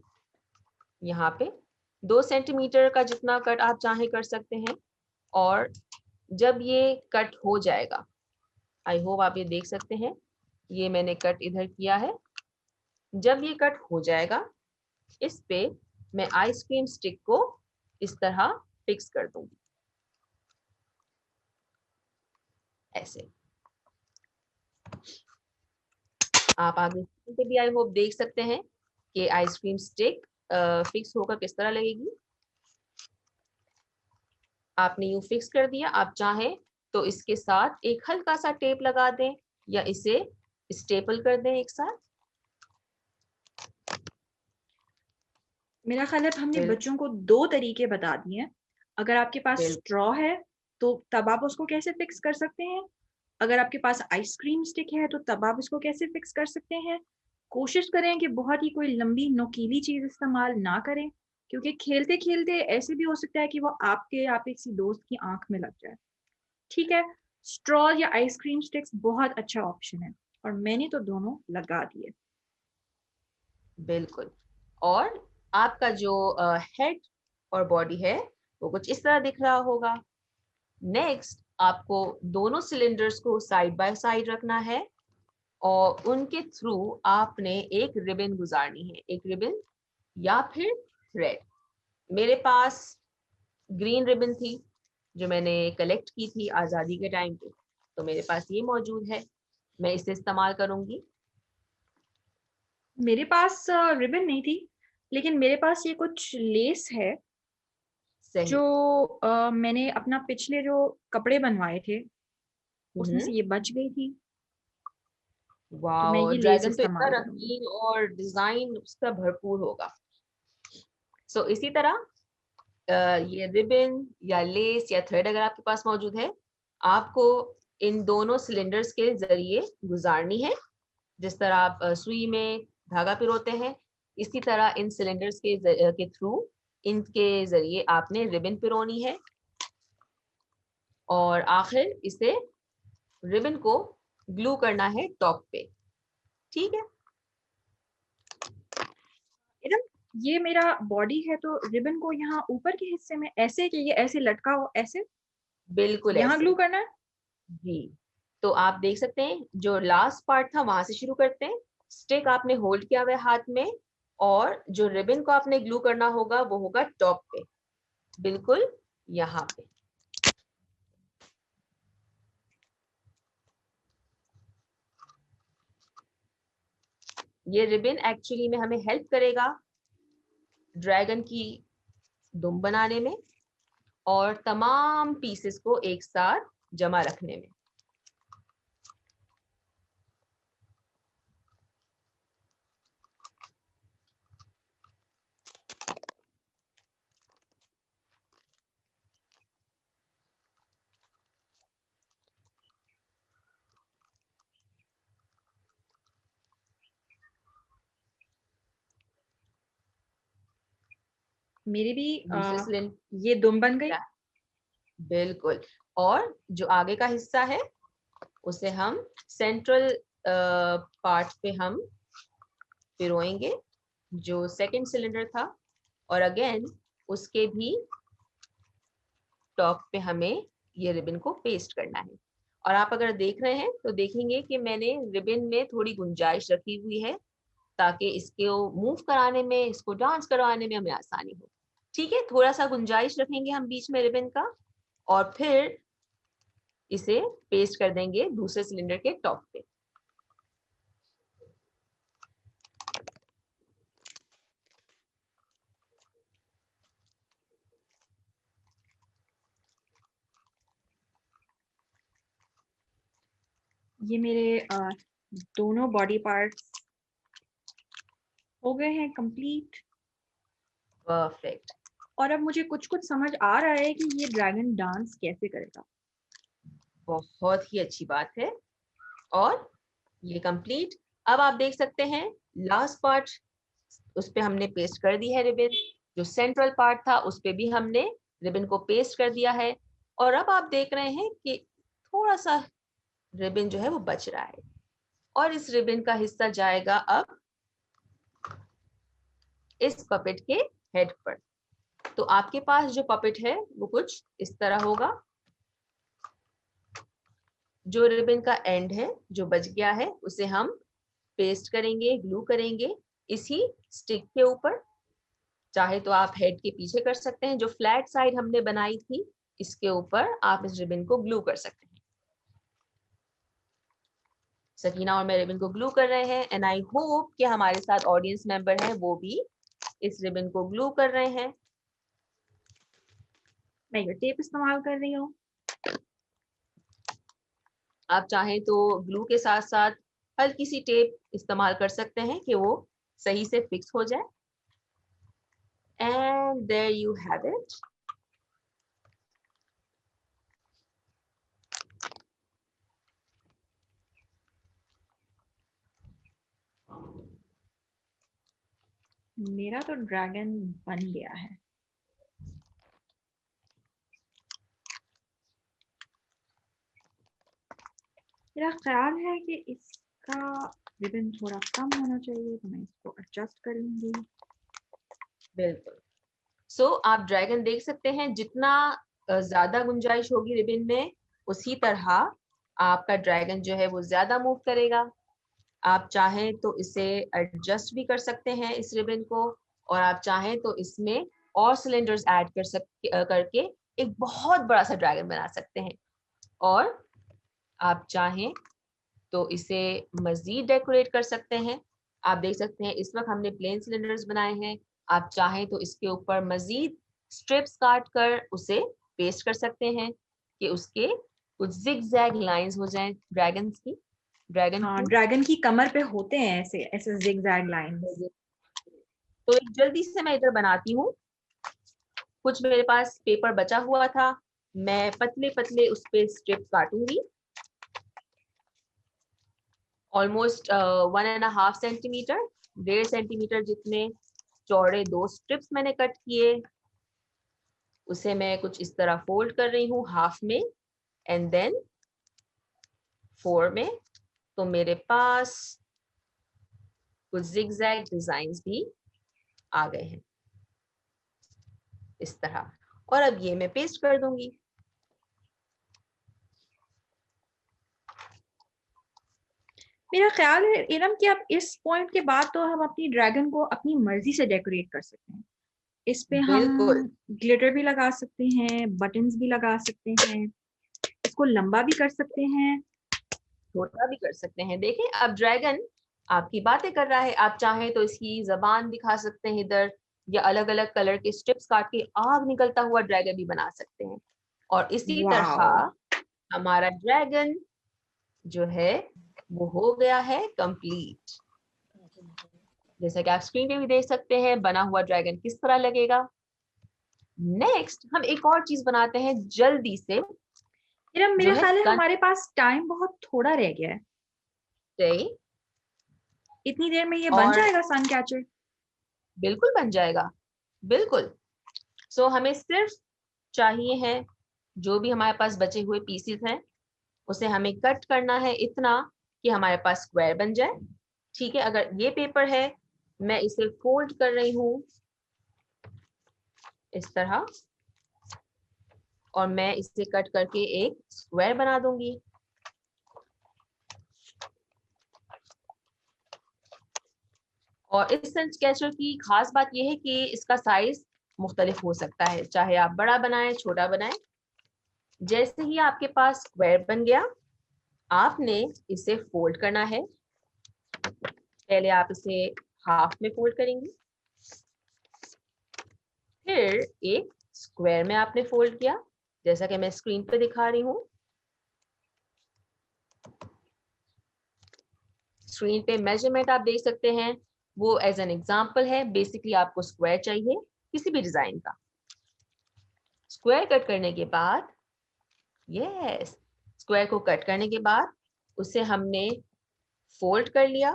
यहाँ पे 2 सेंटीमीटर का जितना कट आप चाहे कर सकते हैं। और जब ये कट हो जाएगा, आई होप आप ये देख सकते हैं, ये मैंने कट इधर किया है। जब ये कट हो जाएगा इस पे मैं आइसक्रीम स्टिक को इस तरह फिक्स कर दूंगी, ऐसे। आप आगे पे भी आई होप देख सकते हैं कि आइसक्रीम स्टिक फिक्स होकर किस तरह लगेगी। आपने यूं फिक्स कर दिया। आप चाहें तो इसके साथ एक हल्का सा टेप लगा दें या इसे स्टेपल कर दें एक साथ। मेरा ख्याल है हमने बिल, बच्चों को 2 तरीके बता दिए हैं। अगर आपके पास बिल, स्ट्रॉ है, तो तब आप उसको कैसे फिक्स कर सकते हैं। अगर आपके पास आइसक्रीम स्टिक है, तो तब आप इसको कैसे फिक्स कर सकते हैं। कोशिश करें कि बहुत ही कोई लंबी नुकीली चीज़ इस्तेमाल ना करें, क्योंकि खेलते-खेलते ऐसे भी हो सकता है कि वो आपके या आपके किसी दोस्त की आँख में लग जाए। ठीक है, स्ट्रॉ या आइसक्रीम स्टिक्स बहुत अच्छा ऑप्शन है और मैंने तो दोनों लगा दिए। बिल्कुल। और आपका जो हेड और बॉडी है वो कुछ इस तरह दिख रहा होगा। नेक्स्ट आपको दोनों सिलेंडर्स को साइड बाय साइड रखना है और उनके थ्रू आपने एक रिबन गुजारनी है, एक रिबन या फिर थ्रेड। मेरे पास ग्रीन रिबन थी जो मैंने कलेक्ट की थी आज़ादी के टाइम पे, तो मेरे पास ये मौजूद है, मैं इसे इस्तेमाल करूंगी। मेरे पास रिबन नहीं थी, लेकिन मेरे पास ये कुछ लेस है जो सही। मैंने अपना पिछले जो कपड़े बनवाए थे, उसमें हम्म। से ये बच गई थी, तो मैं वाओ, ये लेस ड्रैगन तो इतना इस्तेमाल करूँगी। रंगीन और डिजाइन उसका भरपूर होगा। सो इसी तरह ये रिबन या लेस या थ्रेड अगर आपके पास मौजूद है, आपको इन दोनों सिलेंडर्स के जरिए गुजारनी है। जिस तरह आप सुई में धागा पिरोते हैं, इसी तरह इन सिलेंडर्स के थ्रू इनके जरिए आपने रिबन पिरोनी है और आखिर इसे रिबन को ग्लू करना है टॉप पे। ठीक है। इरम, ये मेरा बॉडी है, तो रिबन को यहाँ ऊपर के हिस्से में ऐसे कि ये ऐसे लटका हो, ऐसे बिल्कुल यहाँ ऐसे। ग्लू करना है। जी। तो आप देख सकते हैं जो लास्ट पार्ट था वहां से शुरू करते हैं। स्टिक आपने होल्ड किया हुआ है हाथ में और जो रिबन को आपने ग्लू करना होगा वो होगा टॉप पे, बिल्कुल यहाँ पे। ये रिबन एक्चुअली में हमें हेल्प करेगा ड्रैगन की दुम बनाने में और तमाम पीसेस को एक साथ जमा रखने में। मेरी भी दूसरे सिलेंडर, ये दुम बन गई। बिल्कुल। और जो आगे का हिस्सा है उसे हम सेंट्रल पार्ट पे हम पिरोएंगे जो सेकंड सिलेंडर था, और अगेन उसके भी टॉप पे हमें ये रिबन को पेस्ट करना है। और आप अगर देख रहे हैं तो देखेंगे कि मैंने रिबन में थोड़ी गुंजाइश रखी हुई है ताकि इसको मूव कराने में, इसको डांस करवाने में हमें आसानी हो। ठीक है, थोड़ा सा गुंजाइश रखेंगे हम बीच में रिबन का और फिर इसे पेस्ट कर देंगे दूसरे सिलेंडर के टॉप पे। ये मेरे दोनों बॉडी पार्ट्स हो गए हैं कंप्लीट। परफेक्ट। और अब मुझे कुछ-कुछ समझ आ रहा है कि ये ड्रैगन डांस कैसे करेगा। बहुत ही अच्छी बात है। और ये कंप्लीट। अब आप देख सकते हैं लास्ट पार्ट उस पे हमने पेस्ट कर दी है रिबन। जो सेंट्रल पार्ट था उस पे भी हमने रिबन को पेस्ट कर दिया है। और अब आप देख रहे हैं कि थोड़ा सा रिबन जो है वो बच रहा है और इस रिबन का हिस्सा जाएगा अब इस पपेट के हेड पर। तो आपके पास जो पपेट है वो कुछ इस तरह होगा। जो रिबन का एंड है जो बच गया है उसे हम पेस्ट करेंगे, ग्लू करेंगे इसी स्टिक के ऊपर। चाहे तो आप हेड के पीछे कर सकते हैं, जो फ्लैट साइड हमने बनाई थी इसके ऊपर आप इस रिबन को ग्लू कर सकते हैं। सकीना और मैं रिबन को ग्लू कर रहे हैं एंड आई होप कि हमारे साथ ऑडियंस मेंबर हैं वो भी इस रिबन को ग्लू कर रहे हैं। मैं ये टेप इस्तेमाल कर रही हूँ। आप चाहें तो ग्लू के साथ साथ हल्की सी टेप इस्तेमाल कर सकते हैं कि वो सही से फिक्स हो जाए। And there you have it. मेरा तो ड्रैगन बन गया है। मेरा ख्याल है कि इसका रिबन थोड़ा कम होना चाहिए, तो मैं इसको एडजस्ट करूंगी। बिल्कुल। सो आप ड्रैगन देख सकते हैं, जितना ज्यादा गुंजाइश होगी रिबन में, उसी तरह आपका ड्रैगन जो है वो ज्यादा मूव करेगा। आप चाहें तो इसे एडजस्ट भी कर सकते हैं इस रिबन को, और आप चाहें तो इसमें और सिलेंडर्स ऐड करके एक बहुत बड़ा सा ड्रैगन बना सकते हैं। और आप चाहें तो इसे मजीद डेकोरेट कर सकते हैं। आप देख सकते हैं इस वक्त हमने प्लेन सिलेंडर्स बनाए हैं। आप चाहें तो इसके ऊपर मजीद स्ट्रिप्स काट कर उसे पेस्ट कर सकते हैं कि उसके कुछ जिग-जैग लाइंस हो जाएं ड्रैगन हाँ, की। ड्रैगन की कमर पे होते हैं ऐसे ऐसे जिगजैग लाइंस। तो एक जल्दी से मैं इधर बनाती हूँ। कुछ मेरे पास पेपर बचा हुआ था, मैं पतले पतले उस पे स्ट्रिप काटूंगी। ऑलमोस्ट 1.5 सेंटीमीटर, 1.5 सेंटीमीटर जितने चौड़े 2 स्ट्रिप्स मैंने कट किए। उसे मैं कुछ इस तरह फोल्ड कर रही हूँ हाफ में एंड देन 4 में। तो मेरे पास कुछ जिगजैग डिजाइन्स भी आ गए हैं इस तरह, और अब ये मैं पेस्ट कर दूंगी। मेरा ख्याल है इरम कि अब इस पॉइंट के बाद तो हम अपनी ड्रैगन को अपनी मर्जी से डेकोरेट कर सकते हैं। इस पे हम बिल्कुल, ग्लिटर भी लगा सकते हैं, बटन्स भी लगा सकते हैं, इसको लंबा भी कर सकते हैं। छोटा भी कर सकते हैं। देखें, अब ड्रैगन आपकी बातें कर रहा है। आप चाहें तो इसकी जबान दिखा सकते हैं इधर, या अलग अलग कलर के स्ट्रिप्स काट के आग निकलता हुआ ड्रैगन भी बना सकते हैं। और इसी वाओ! तरह हमारा ड्रैगन जो है वो हो गया है कंप्लीट। जैसा कि आप स्क्रीन पे भी देख सकते हैं बना हुआ ड्रैगन किस तरह लगेगा। नेक्स्ट हम एक और चीज बनाते हैं जल्दी से, इरम, जो मेरे है ख्याल है सन हमारे पास टाइम बहुत थोड़ा रह गया है। रे। इतनी देर में ये बन और जाएगा सन कैचर? बिल्कुल बन जाएगा, बिल्कुल। सो हमें सिर्फ चाहिए है, जो भी हमारे पास बचे हुए पीसेस हैं उसे हमें कट करना है इतना कि हमारे पास स्क्वायर बन जाए। ठीक है, अगर ये पेपर है, मैं इसे फोल्ड कर रही हूँ इस तरह, और मैं इसे कट करके एक स्क्वायर बना दूंगी। और इस सन स्केचर की खास बात यह है कि इसका साइज मुख्तलिफ हो सकता है, चाहे आप बड़ा बनाएं छोटा बनाएं। जैसे ही आपके पास स्क्वायर बन गया, आपने इसे फोल्ड करना है। पहले आप इसे हाफ में फोल्ड करेंगे, फिर एक स्क्वायर में आपने फोल्ड किया, जैसा कि मैं स्क्रीन पे दिखा रही हूँ। स्क्रीन पे मेजरमेंट आप देख सकते हैं, वो एज एन एग्जांपल है। बेसिकली आपको स्क्वायर चाहिए किसी भी डिजाइन का। स्क्वायर कट करने के बाद, यस, स्क्वायर को कट करने के बाद उसे हमने फोल्ड कर लिया,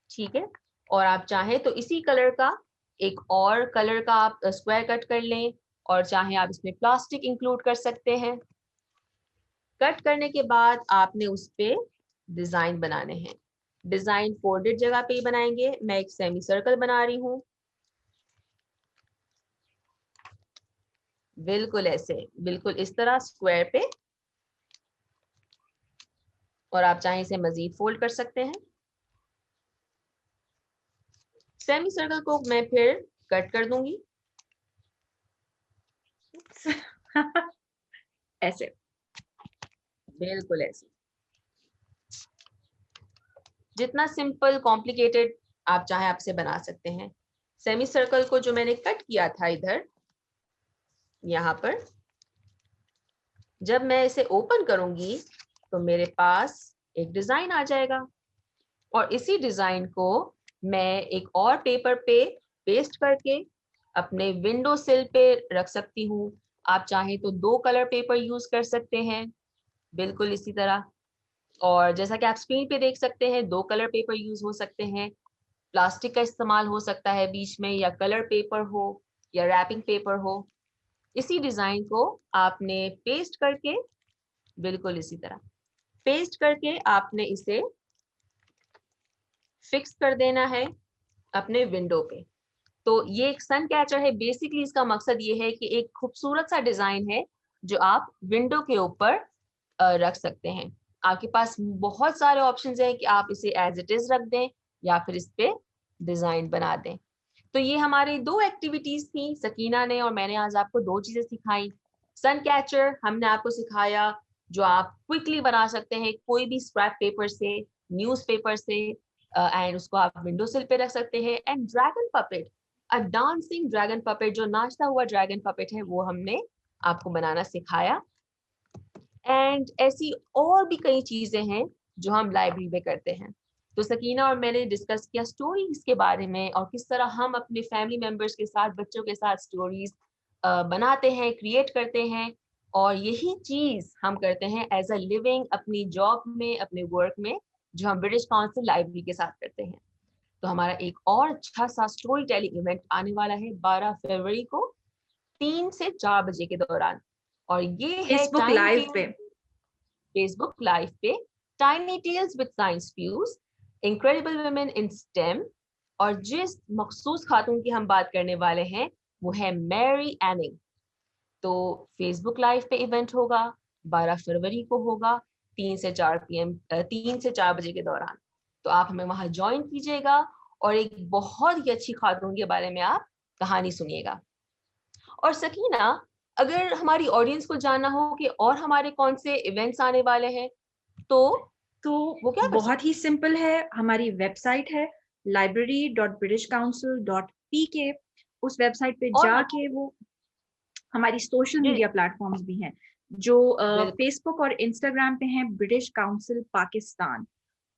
ठीक है। और आप चाहें तो इसी कलर का एक और कलर का आप स्क्वायर कट कर लें, और चाहे आप इसमें प्लास्टिक इंक्लूड कर सकते हैं। कट करने के बाद आपने उस पे डिजाइन बनाने हैं। डिजाइन फोल्डेड जगह पे ही बनाएंगे। मैं एक सेमी सर्कल बना रही हूँ, बिल्कुल ऐसे, बिल्कुल इस तरह स्क्वायर पे, और आप चाहें इसे मजीद फोल्ड कर सकते हैं। सेमी सर्कल को मैं फिर कट कर दूंगी ऐसे। बिल्कुल ऐसे। जितना सिंपल कॉम्प्लिकेटेड आप चाहें आप इसे बना सकते हैं। सेमी सर्कल को जो मैंने कट किया था इधर यहाँ पर, जब मैं इसे ओपन करूंगी तो मेरे पास एक डिजाइन आ जाएगा, और इसी डिजाइन को मैं एक और पेपर पे पेस्ट करके अपने विंडो सिल पे रख सकती हूँ। आप चाहें तो 2 कलर पेपर यूज़ कर सकते हैं, बिल्कुल इसी तरह। और जैसा कि आप स्क्रीन पे देख सकते हैं 2 कलर पेपर यूज़ हो सकते हैं। प्लास्टिक का इस्तेमाल हो सकता है बीच में, या कलर पेपर हो या रैपिंग पेपर हो। इसी डिज़ाइन को आपने पेस्ट करके, बिल्कुल इसी तरह पेस्ट करके आपने इसे फिक्स कर देना है अपने विंडो पे। तो ये एक सन कैचर है। बेसिकली इसका मकसद ये है कि एक खूबसूरत सा डिज़ाइन है जो आप विंडो के ऊपर रख सकते हैं। आपके पास बहुत सारे ऑप्शंस हैं कि आप इसे एज इट इज़ रख दें या फिर इस पे डिज़ाइन बना दें। तो ये हमारी 2 एक्टिविटीज़ थी, सकीना ने और मैंने आज आपको 2 चीज़ें सिखाई। सन कैचर हमने आपको सिखाया जो आप क्विकली बना सकते हैं कोई भी स्क्रैप पेपर से, न्यूज़पेपर से, एंड उसको आप विंडो सिल पे रख सकते हैं। And dragon puppet, a dancing dragon puppet, जो नाचता हुआ ड्रैगन पपेट है, वो हमने आपको बनाना सिखाया। एंड ऐसी और भी कई चीज़ें हैं जो हम लाइब्रेरी में करते हैं। तो सकीना और मैंने डिस्कस किया स्टोरीज के बारे में और किस तरह हम अपने फैमिली मेंबर्स के साथ, बच्चों के साथ स्टोरीज बनाते हैं, क्रिएट करते हैं। और यही चीज़ हम करते हैं एज अ लिविंग अपनी जॉब में, अपने वर्क में, जो हम ब्रिटिश काउंसिल लाइब्रेरी के साथ करते हैं। तो हमारा एक और अच्छा सा स्टोरी टेलिंग इवेंट आने वाला है 12 फरवरी को 3 से 4 बजे के दौरान। और ये है फेसबुक लाइव पे, फेसबुक लाइव पे tiny tales with science fuse, incredible women in STEM. और जिस मखसूस खातून की हम बात करने वाले हैं वो है मैरी एनिंग। तो फेसबुक लाइव पे इवेंट होगा, 12 फरवरी को होगा, 3 से 4 बजे के दौरान। तो आप हमें वहां ज्वाइन कीजिएगा और एक बहुत ही अच्छी खातून के बारे में आप कहानी सुनिएगा। और सकीना, अगर हमारी ऑडियंस को जानना हो कि और हमारे कौन से इवेंट्स आने वाले हैं, तो वो क्या कर बहुत ही सिंपल है। हमारी वेबसाइट है library.britishcouncil.pk। उस वेबसाइट पे जाके वो हमारी सोशल मीडिया प्लेटफॉर्म्स भी हैं जो फेसबुक और इंस्टाग्राम पे हैं, ब्रिटिश काउंसिल पाकिस्तान।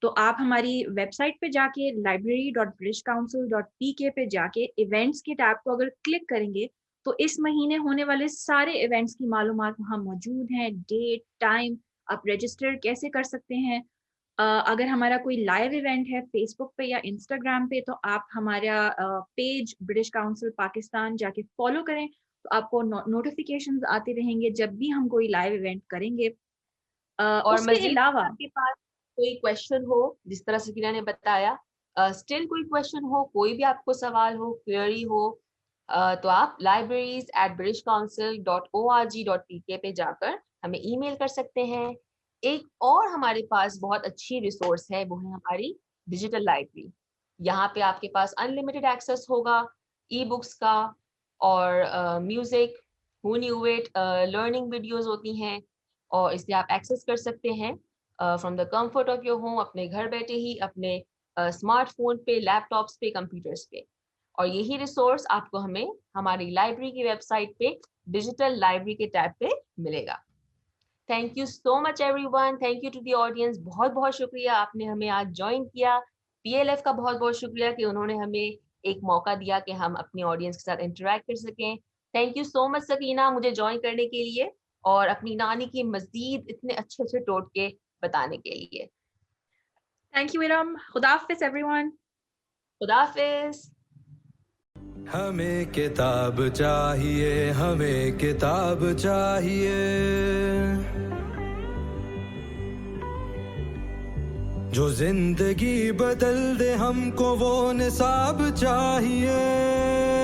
तो आप हमारी वेबसाइट पे जाके library.britishcouncil.pk पे जाके इवेंट्स के टैब को अगर क्लिक करेंगे तो इस महीने होने वाले सारे इवेंट्स की मालूमात वहाँ मौजूद हैं, डेट, टाइम, आप रजिस्टर कैसे कर सकते हैं। अगर हमारा कोई लाइव इवेंट है फेसबुक पे या इंस्टाग्राम पे तो आप हमारा पेज ब्रिटिश काउंसिल पाकिस्तान जाके फॉलो करें, तो आपको नोटिफिकेशंस आते रहेंगे जब भी हम कोई लाइव इवेंट करेंगे। और उसके अलावा आपके पास कोई क्वेश्चन हो, जिस तरह से किरा ने बताया, स्टिल कोई क्वेश्चन हो, कोई भी आपको सवाल हो, क्वेरी हो, तो आप libraries@britishcouncil.org.pk पे जाकर हमें ईमेल कर सकते हैं। एक और हमारे पास बहुत अच्छी रिसोर्स है, वो है हमारी डिजिटल लाइब्रेरी। यहाँ पे आपके पास अनलिमिटेड एक्सेस होगा ई बुक्स का, और music, who knew it, learning videos होती हैं, और इसे आप एक्सेस कर सकते हैं from the comfort of your home, अपने घर बैठे ही, अपने स्मार्टफोन पे, लैपटॉप्स पे, कंप्यूटर्स पे। और यही रिसोर्स आपको हमें हमारी लाइब्रेरी की वेबसाइट पे डिजिटल लाइब्रेरी के टैब पे मिलेगा। Thank you so much everyone, thank you to the audience. बहुत बहुत शुक्रिया आपने हमें आज ज्वाइन किया। पीएलएफ का बहुत बहुत शुक्रिया कि उन्होंने हमें एक मौका दिया कि हम अपनी ऑडियंस के साथ इंटरेक्ट कर सकें। Thank you so much Sakina मुझे ज्वाइन करने के लिए और अपनी नानी की मजीद इतने अच्छे अच्छे टोटके बताने के लिए। Thank you Iram. खुदा हाफिज़ एवरीवन। खुदा हाफिज़। हमें किताब चाहिए, हमें किताब चाहिए, जो जिंदगी बदल दे हमको वो निसाब चाहिए।